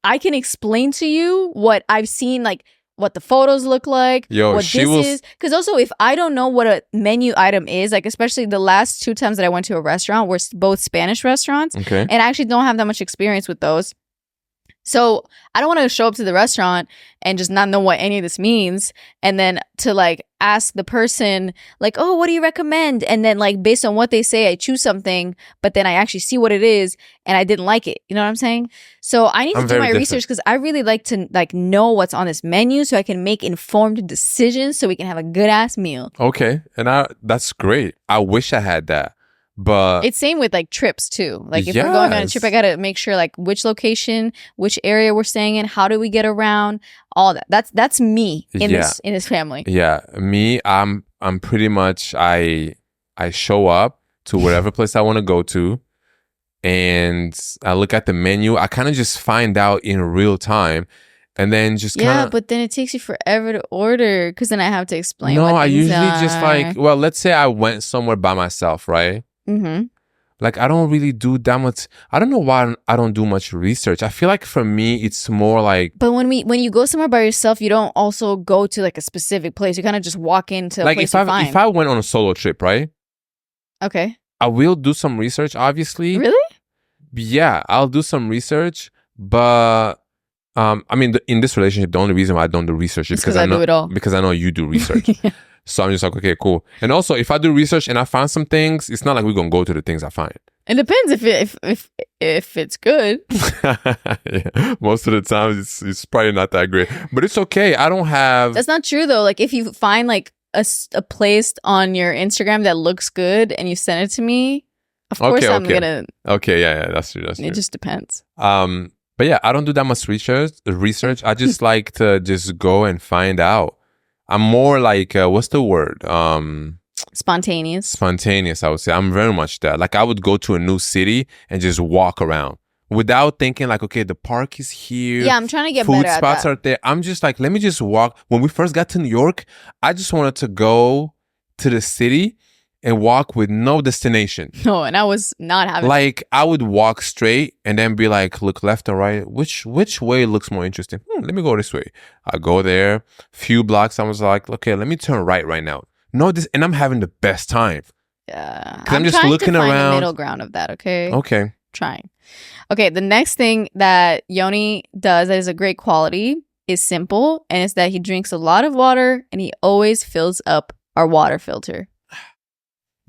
I can explain to you what I've seen, like what the photos look like, what this is. Because also, if I don't know what a menu item is, like especially the last 2 times that I went to a restaurant were both Spanish restaurants, okay, and I actually don't have that much experience with those. So I don't want to show up to the restaurant and just not know what any of this means. And then to like ask the person like, oh, what do you recommend? And then like based on what they say, I choose something, but then I actually see what it is and I didn't like it. You know what I'm saying? So I need to do my research because I really like to like know what's on this menu so I can make informed decisions so we can have a good ass meal. Okay. And that's great. I wish I had that. But it's same with like trips too. Like if we're going on a trip, I gotta make sure like which location, which area we're staying in, how do we get around, all that. That's me in this family. Yeah, me, I'm pretty much I show up to whatever place I want to go to, and I look at the menu. I kind of just find out in real time. And then just but then it takes you forever to order because then I have to explain. No, what I usually are. just like, well, let's say I went somewhere by myself, right? Mm-hmm. Like I don't really do that much. I don't know why I don't do much research. I feel like for me, it's more like. But when you go somewhere by yourself, you don't also go to like a specific place. You kind of just walk into a place you find. If I went on a solo trip, right? Okay. I will do some research, obviously. Really? Yeah, I'll do some research, but. In this relationship, the only reason why I don't do research is because I do it all. Because I know you do research. Yeah. So I'm just like, okay, cool. And also, if I do research and I find some things, it's not like we're gonna go to the things I find. It depends if it's good. Yeah. Most of the time, it's probably not that great, but it's okay. I don't have. That's not true though. Like if you find like a place on your Instagram that looks good and you send it to me, of course I'm gonna. Okay, yeah, that's true. It just depends. But yeah, I don't do that much research. I just like to just go and find out. I'm more like, what's the word? Spontaneous. Spontaneous, I would say. I'm very much that. Like I would go to a new city and just walk around without thinking like, okay, the park is here. Yeah, I'm trying to get food better at spots that. are there. I'm just like, let me just walk. When we first got to New York, I just wanted to go to the city and walk with no destination. No, and I was not having Like I would walk straight and then be like, look left and right. Which way looks more interesting? Let me go this way. I go there. Few blocks. I was like, okay, let me turn right now. No, this, and I'm having the best time. Yeah, I'm just trying looking to find around. the middle ground of that. Okay. Okay. Trying. Okay, the next thing that Yoni does that is a great quality is simple, and it's that he drinks a lot of water and he always fills up our water filter.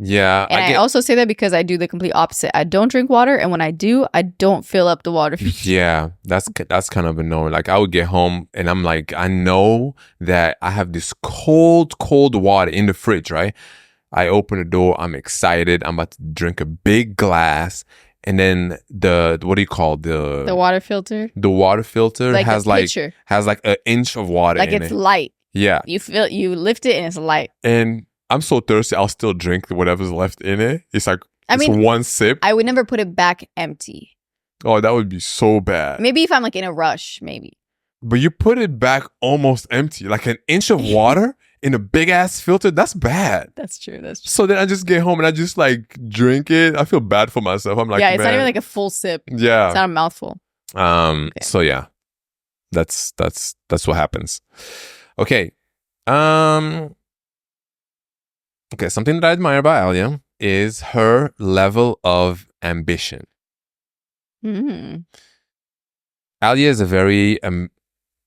Yeah. And I also say that because I do the complete opposite. I don't drink water, and when I do, I don't fill up the water filter. Yeah, that's kind of annoying. Like I would get home and I'm like, I know that I have this cold water in the fridge, right? I open the door, I'm excited, I'm about to drink a big glass, and then what do you call the water filter? The water filter like has like an inch of water like in it's it. light. Yeah. You lift it and it's light. And I'm so thirsty, I'll still drink whatever's left in it. It's like one sip. I would never put it back empty. Oh, that would be so bad. Maybe if I'm like in a rush, maybe. But you put it back almost empty, like an inch of water in a big ass filter. That's bad. That's true. So then I just get home and I just like drink it. I feel bad for myself. I'm like, yeah, it's not even like a full sip. Yeah, it's not a mouthful. Okay. So yeah, that's what happens. Okay. Okay. Something that I admire about Alia is her level of ambition. Mm-hmm. Alia is a very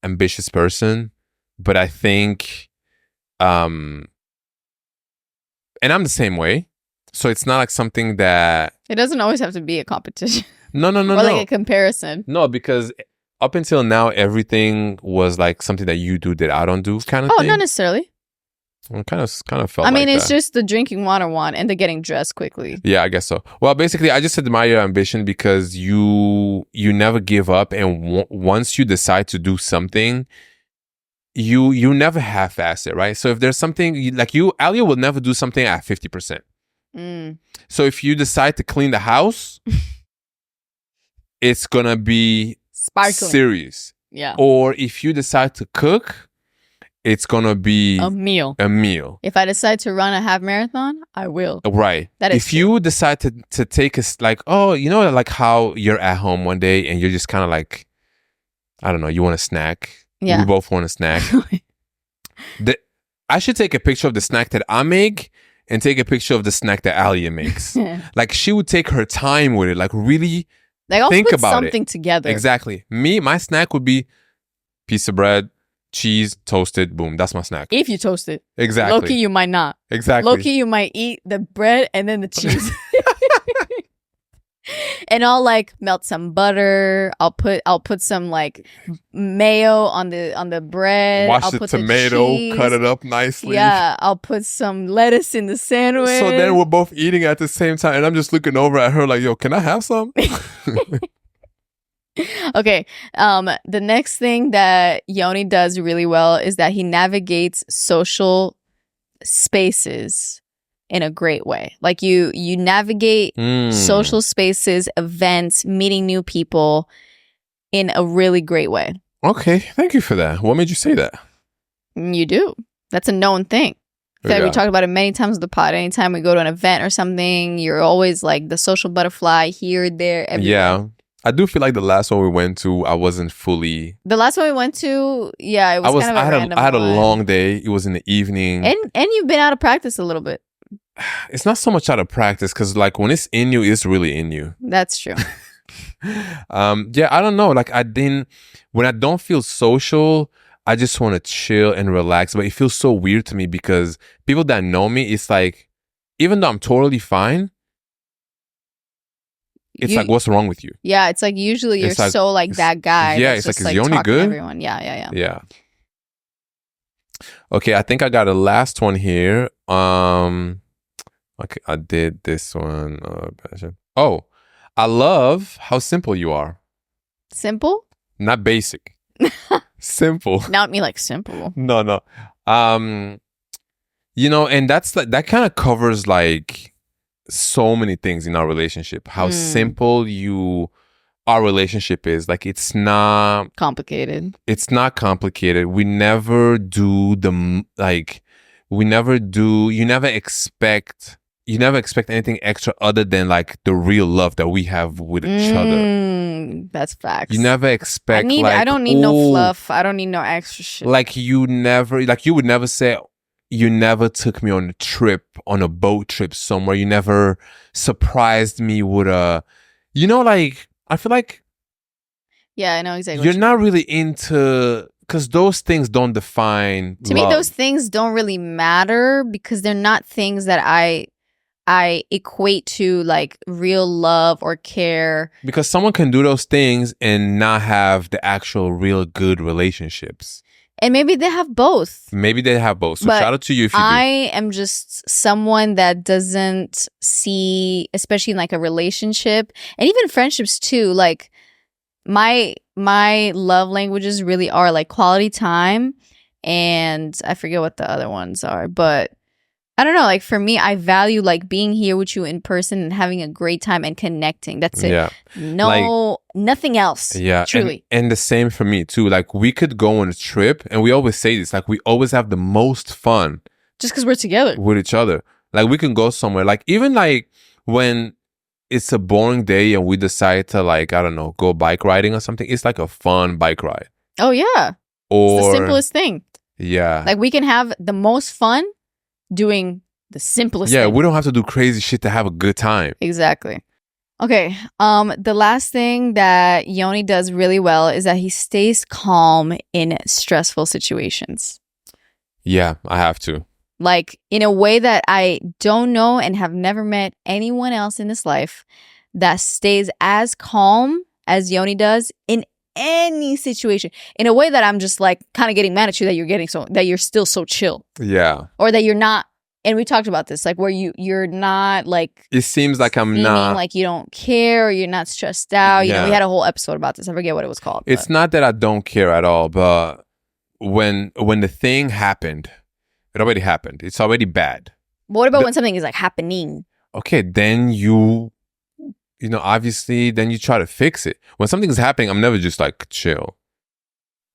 ambitious person, but I think, and I'm the same way. So it's not like something that it doesn't always have to be a competition. No. Or like a comparison. No, because up until now, everything was like something that you do that I don't do, kind of thing. Oh, not necessarily. I kind of felt. I mean, like it's that. just the drinking water one and the getting dressed quickly. Yeah, I guess so. Well, basically, I just admire your ambition because you never give up, and once you decide to do something, you never half-ass it, right? So if there's something like Alia will never do something at 50%. So if you decide to clean the house, it's gonna be sparkling, serious. Yeah. Or if you decide to cook, it's gonna be a meal. If I decide to run a half marathon, I will. Right. That is if true. you decide to take a like, oh, you know, like how you're at home one day and you're just kind of like, I don't know, you want a snack. Yeah. We both want a snack. I should take a picture of the snack that I make and take a picture of the snack that Alia makes. Like she would take her time with it, like really like, I'll think put about something together. Exactly. My snack would be piece of bread, cheese, toasted, boom. That's my snack. If you toast it. Exactly. Low-key, you might not. Exactly. Low-key, you might eat the bread and then the cheese. And I'll like melt some butter. I'll put some like mayo on the bread. Wash I'll the put tomato, cut it up nicely. Yeah, I'll put some lettuce in the sandwich. So then we're both eating at the same time, and I'm just looking over at her like, "Yo, can I have some?" Okay. The next thing that Yoni does really well is that he navigates social spaces in a great way. Like you navigate social spaces, events, meeting new people in a really great way. Okay, thank you for that. What made you say that? You do. That's a known thing. In fact, we talked about it many times with the pod. Anytime we go to an event or something, you're always like the social butterfly here, there, everywhere. Yeah. I do feel like the last one we went to, I wasn't fully. The last one we went to, yeah, it was kind of a random I had a one. long day. It was in the evening. And you've been out of practice a little bit. It's not so much out of practice because like when it's in you, it's really in you. That's true. Yeah, I don't know. Like when I don't feel social, I just want to chill and relax. But it feels so weird to me because people that know me, it's like, even though I'm totally fine, it's like, what's wrong with you? Yeah, it's like usually you're like, so like that guy. Yeah, it's like, is Yoni good? Everyone. Yeah. Yeah. Okay, I think I got a last one here. Okay, I did this one. Oh, I love how simple you are. Simple? Not basic. Simple. Not me like simple. No. You know, and that's like that kind of covers like so many things in our relationship. How simple you our relationship is. Like, it's not Complicated. It's not complicated. We never do you never expect anything extra other than like the real love that we have with each other. That's facts. You never expect I don't need no fluff. I don't need no extra shit. Like, you would never say, you never took me on a trip, on a boat trip somewhere. You never surprised me with like, I feel like, yeah, I know exactly. You're not really into, because those things don't define to love. me, those things don't really matter because they're not things that I equate to like real love or care. Because someone can do those things and not have the actual real good relationships. And maybe they have both. So shout out to you if you do. I am just someone that doesn't see, especially in like a relationship and even friendships too, like my love languages really are like quality time, and I forget what the other ones are, but I don't know, like for me, I value like being here with you in person and having a great time and connecting. That's it. Yeah. Nothing else. Yeah. Truly. And the same for me too. Like, we could go on a trip, and we always say this, like, we always have the most fun just because we're together with each other. Like, we can go somewhere, like even like when it's a boring day and we decide to, like, I don't know, go bike riding or something. It's like a fun bike ride. Oh yeah. Or it's the simplest thing. Yeah. Like, we can have the most fun doing the simplest thing. Yeah, we don't have to do crazy shit to have a good time. Exactly. Okay. The last thing that Yoni does really well is that he stays calm in stressful situations. Yeah, I have to. Like, in a way that I don't know and have never met anyone else in this life that stays as calm as Yoni does in any situation, in a way that I'm just like kind of getting mad at you that you're still so chill. Yeah. Or that you're not, and we talked about this, like where you're not like, it seems like I'm not, like you don't care, or you're not stressed out. You know, we had a whole episode about this. I forget what it was called. It's not that I don't care at all, but when the thing happened, it already happened. It's already bad. But what about when something is like happening? Okay, then obviously, then you try to fix it. When something's happening, I'm never just like chill.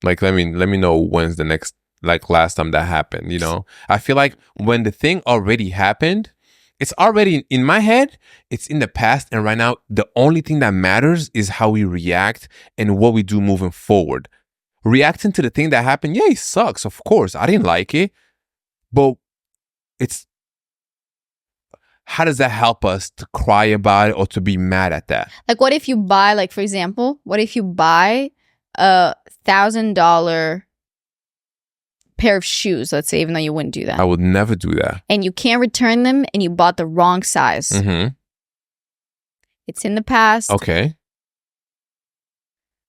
Like, let me know when's the next, like, last time that happened, you know? I feel like when the thing already happened, it's already in my head, it's in the past, and right now, the only thing that matters is how we react and what we do moving forward. Reacting to the thing that happened, yeah, it sucks, of course. I didn't like it, but how does that help us to cry about it or to be mad at that? Like, what if you buy, like, for example, what if you buy a $1,000 pair of shoes, let's say, even though you wouldn't do that? I would never do that. And you can't return them, and you bought the wrong size. Mm-hmm. It's in the past. Okay.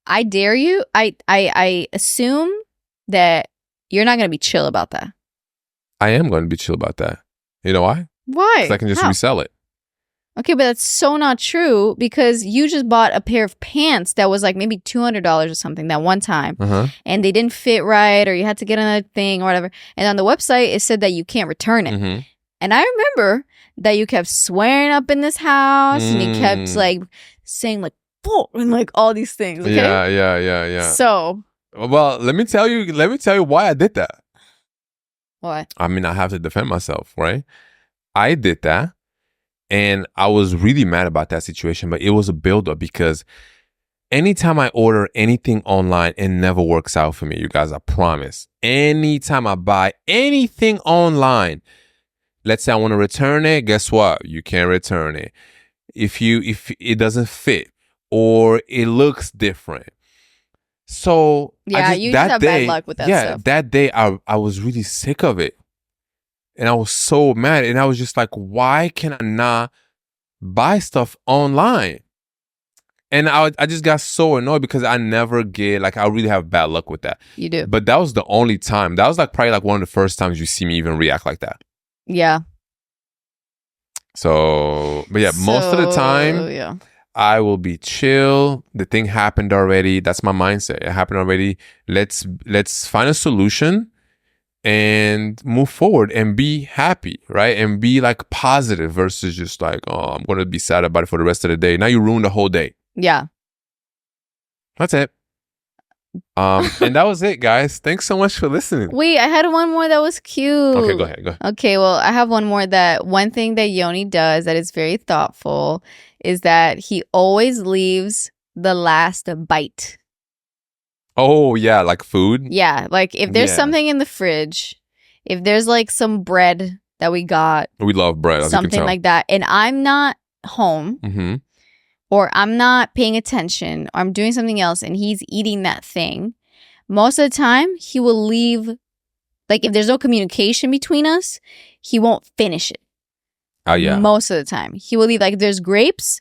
I dare you. I assume that you're not going to be chill about that. I am going to be chill about that. You know why? Why? Because I can just resell it. Okay, but that's so not true, because you just bought a pair of pants that was like maybe $200 or something that one time, and they didn't fit right, or you had to get another thing or whatever. And on the website, it said that you can't return it. Mm-hmm. And I remember that you kept swearing up in this house, and you kept like saying like, "Whoa," and like all these things. Okay? Yeah. So, well, let me tell you why I did that. What? I mean, I have to defend myself, right? I did that, and I was really mad about that situation, but it was a buildup, because anytime I order anything online, it never works out for me, you guys, I promise. Anytime I buy anything online, let's say I want to return it, guess what? You can't return it. If it doesn't fit or it looks different. So yeah, you just have bad luck with that stuff. Yeah, that day I was really sick of it. And I was so mad. And I was just like, why can I not buy stuff online? And I just got so annoyed, because I never get, like, I really have bad luck with that. You do. But that was the only time. That was like probably like one of the first times you see me even react like that. Yeah. So, but yeah, most of the time, yeah, I will be chill. The thing happened already. That's my mindset. It happened already. Let's find a solution and move forward and be happy, right? And be like positive versus just like, oh, I'm going to be sad about it for the rest of the day. Now you ruined the whole day. Yeah. That's it. And that was it, guys. Thanks so much for listening. Wait, I had one more that was cute. Okay, go ahead. Okay, well, I have one more that one thing that Yoni does that is very thoughtful is that he always leaves the last bite. Oh, yeah, like food? Yeah, like if there's something in the fridge, if there's like some bread that we got. We love bread, as something like that, and I'm not home, or I'm not paying attention, or I'm doing something else, and he's eating that thing, most of the time, he will leave, like if there's no communication between us, he won't finish it. Oh, yeah. Most of the time. He will leave, like if there's grapes,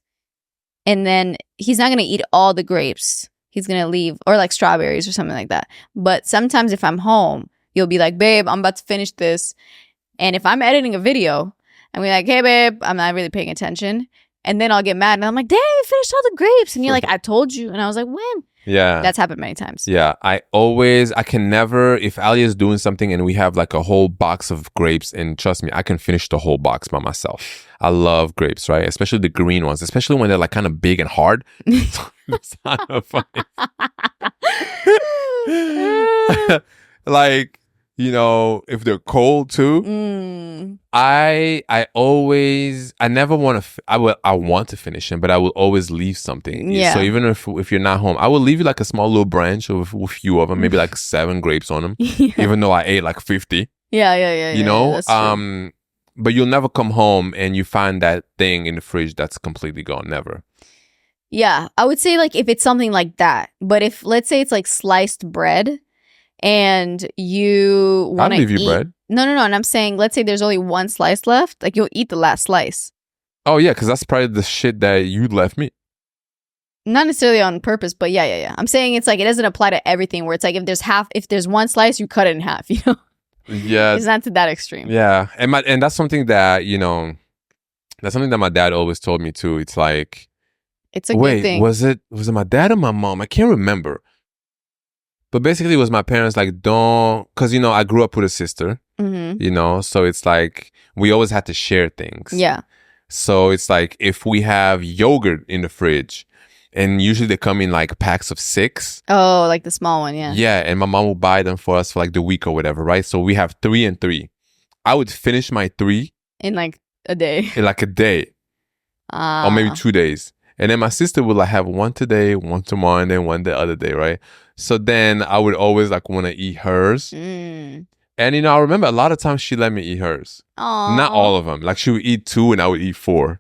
and then he's not going to eat all the grapes. He's going to leave, or like strawberries or something like that. But sometimes if I'm home, you'll be like, babe, I'm about to finish this. And if I'm editing a video, I'm like, hey, babe, I'm not really paying attention. And then I'll get mad and I'm like, dang, I finished all the grapes. And you're like, I told you. And I was like, when? Yeah. That's happened many times. Yeah. I can never, if Ali is doing something and we have like a whole box of grapes, and trust me, I can finish the whole box by myself. I love grapes, right? Especially the green ones, especially when they're like kind of big and hard. It's kind of funny. Like, you know, if they're cold too, I never want to, I want to finish them, but I will always leave something. Yeah. So even if you're not home, I will leave you like a small little branch with a few of them, maybe like 7 grapes on them, even though I ate like 50. Yeah. You know, but you'll never come home and you find that thing in the fridge that's completely gone. Never. Yeah. I would say like if it's something like that, but if let's say it's like sliced bread, and you want to eat bread. No. And I'm saying, let's say there's only one slice left. Like you'll eat the last slice. Oh yeah, because that's probably the shit that you left me. Not necessarily on purpose, but yeah. I'm saying it's like it doesn't apply to everything. Where it's like if there's one slice, you cut it in half. You know. Yeah. It's not to that extreme. Yeah, and that's something that that's something that my dad always told me too. It's like, it's a good thing. Was it my dad or my mom? I can't remember. But basically, it was my parents like, don't, because, I grew up with a sister, so it's like we always had to share things. Yeah. So it's like if we have yogurt in the fridge, and usually they come in like packs of 6. Oh, like the small one, yeah. Yeah, and my mom will buy them for us for like the week or whatever, right? So we have 3 and 3. I would finish my 3 in like a day. In like a day. Or maybe 2 days. And then my sister would like have 1 today, 1 tomorrow, and then 1 the other day, right? So then I would always like want to eat hers. And I remember a lot of times she let me eat hers. Aww. Not all of them. Like she would eat 2 and I would eat 4.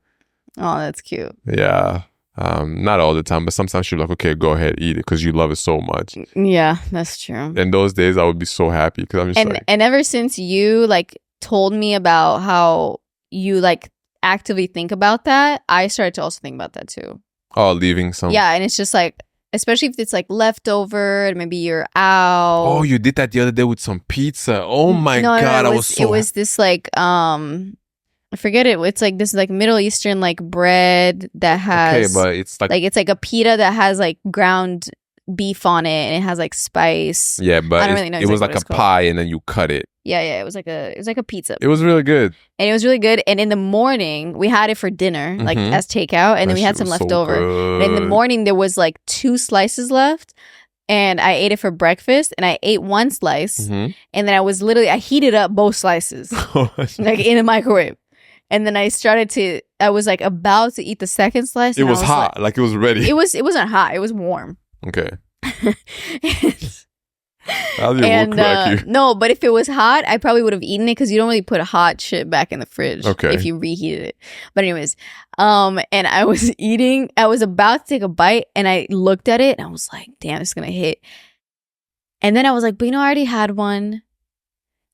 Oh, that's cute. Yeah. Not all the time, but sometimes she'd be like, okay, go ahead, eat it because you love it so much. Yeah, that's true. And those days I would be so happy because I'm just and ever since you like told me about how you like actively think about that, I started to also think about that too. Oh, leaving some. Yeah, and it's just like, especially if it's like leftover and maybe you're out. Oh, you did that the other day with some pizza. Oh my God, it was this like I forget it. It's like this like Middle Eastern like bread that has but it's like it's like a pita that has like ground beef on it and it has like spice. Yeah, but I don't really know it was like a pie and then you cut it. Yeah, it was like a pizza. It was really good. And it was really good. And in the morning, we had it for dinner, like as takeout, and then we had some leftover. And in the morning, there was like 2 slices left. And I ate it for breakfast, and I ate 1 slice. And then I heated up both slices, like in the microwave. And then I was like about to eat the second slice. It was hot, like it was ready. It wasn't hot, it was warm. Okay. No, but if it was hot, I probably would have eaten it because you don't really put hot shit back in the fridge if you reheated it. But anyways, and I was about to take a bite and I looked at it and I was like, damn, it's gonna hit. And then I was like, but I already had one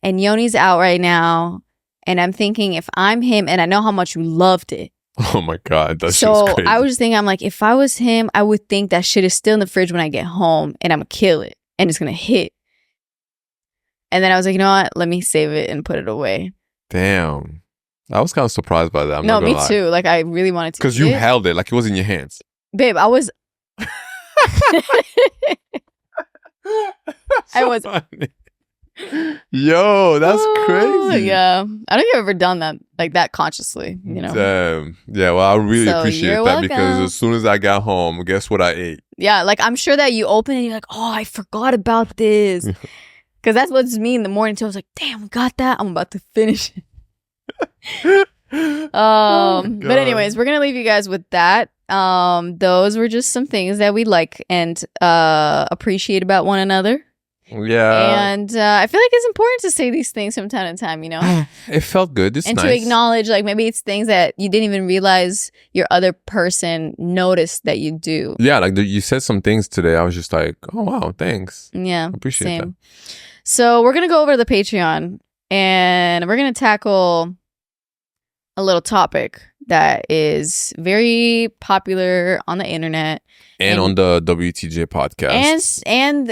and Yoni's out right now. And I'm thinking if I'm him and I know how much you loved it. Oh my God, that's so crazy. I was just thinking, I'm like, if I was him, I would think that shit is still in the fridge when I get home and I'm gonna kill it and it's gonna hit. And then I was like, you know what? Let me save it and put it away. Damn. I was kind of surprised by that. No, me too. Like I really wanted to. Because you held it like it was in your hands. Babe, I was. I was. Funny. Yo, that's crazy. Yeah. I don't think I've ever done that like that consciously, you know. Damn. Yeah, well, I really So, appreciate you're that because welcome. as soon as I got home, guess what I ate? Yeah, like I'm sure that you open it and you're like, oh, I forgot about this. Because that's what's me in the morning too. I was like, damn, we got that. I'm about to finish it. But anyways, we're gonna leave you guys with that. Those were just some things that we like and appreciate about one another. Yeah. And I feel like it's important to say these things from time to time, you know? It felt good. It's and nice. to acknowledge, like, maybe it's things that you didn't even realize your other person noticed that you do. Yeah, like you said some things today. I was just like, oh, wow, thanks. Yeah. Appreciate that. So we're going to go over to the Patreon and we're going to tackle a little topic that is very popular on the internet. And on the WTJ podcast. And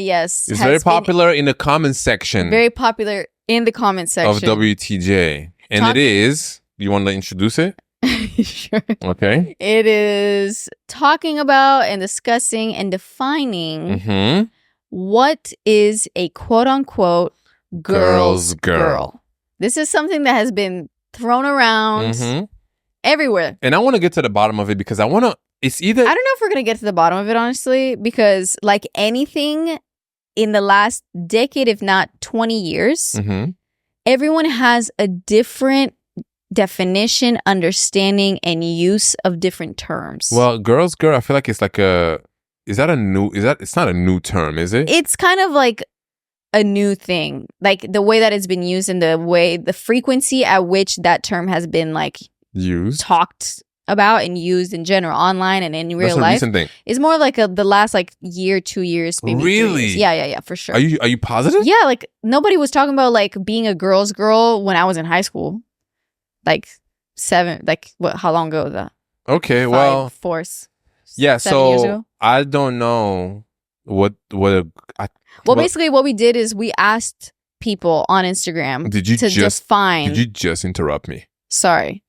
yes. It's very popular in the comment section. Very popular in the comment section. Of WTJ. And it is, you want to introduce it? Sure. Okay. It is talking about and discussing and defining what is a quote unquote girl's girl. This is something that has been thrown around everywhere. And I want to get to the bottom of it because I want to, it's either... I don't know if we're going to get to the bottom of it, honestly, because like anything in the last decade, if not 20 years, everyone has a different definition, understanding, and use of different terms. Well, girl's girl, I feel like it's like a... it's not a new term, is it? It's kind of like a new thing. Like the way that it's been used and the frequency at which that term has been like used, talked about and used in general, online and in real life. Recent thing. It's more like the last like year, 2 years, maybe. Really? 3 years. Yeah, for sure. Are you positive? Yeah, like nobody was talking about like being a girl's girl when I was in high school. Like how long ago was that? Okay, 7 years ago? I don't know what basically what we did is we asked people on Instagram to define. Did you just interrupt me? Sorry.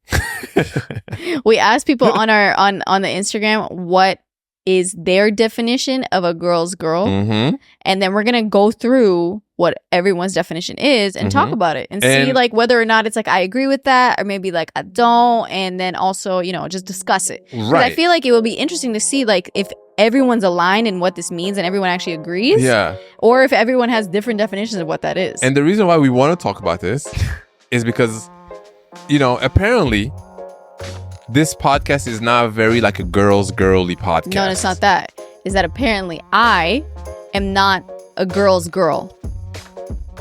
We asked people on the Instagram what is their definition of a girl's girl, and then we're gonna go through what everyone's definition is and talk about it and see like whether or not it's like I agree with that or maybe like I don't, and then also just discuss it. Right. I feel like it will be interesting to see like if everyone's aligned in what this means and everyone actually agrees, or if everyone has different definitions of what that is. And the reason why we want to talk about this is because apparently this podcast is not very like a girly podcast. No, it's not that. It's that apparently I am not a girl's girl.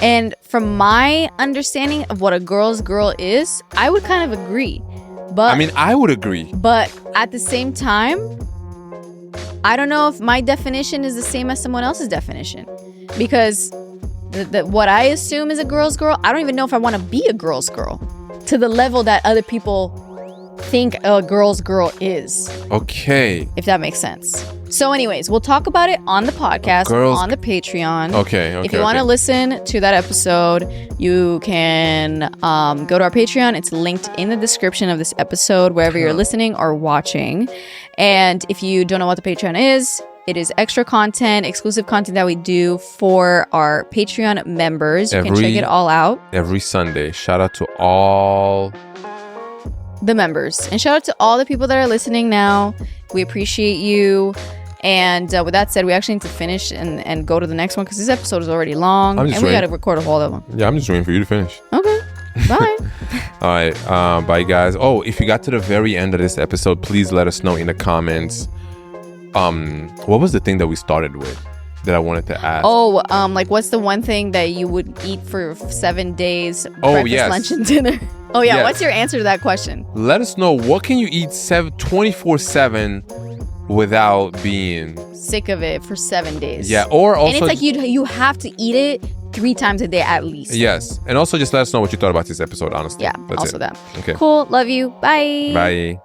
And from my understanding of what a girl's girl is, I would kind of agree. But I mean, I would agree. But at the same time, I don't know if my definition is the same as someone else's definition. Because what I assume is a girl's girl, I don't even know if I want to be a girl's girl to the level that other people think a girl's girl is. Okay. If that makes sense. So anyways, we'll talk about it on the podcast, on the Patreon. Okay. If you want to listen to that episode, you can go to our Patreon. It's linked in the description of this episode, wherever you're listening or watching. And if you don't know what the Patreon is, it is extra content, exclusive content that we do for our Patreon members. You can check it all out. Every Sunday. Shout out to all the members. And shout out to all the people that are listening now. We appreciate you. And with that said, we actually need to finish and go to the next one because this episode is already long. And we got to record a whole other one. Yeah, I'm just waiting for you to finish. Okay. Bye. All right. Bye, guys. Oh, if you got to the very end of this episode, please let us know in the comments. What was the thing that we started with that I wanted to ask? Oh, like what's the one thing that you would eat for 7 days? Breakfast, lunch, and dinner. Oh yeah. Yes. What's your answer to that question? Let us know. What can you eat 24/7 without being sick of it for 7 days? Yeah. Or also, and it's like you have to eat it 3 times a day at least. Yes. And also just let us know what you thought about this episode. Honestly. Yeah. That's also it. That. Okay. Cool. Love you. Bye. Bye.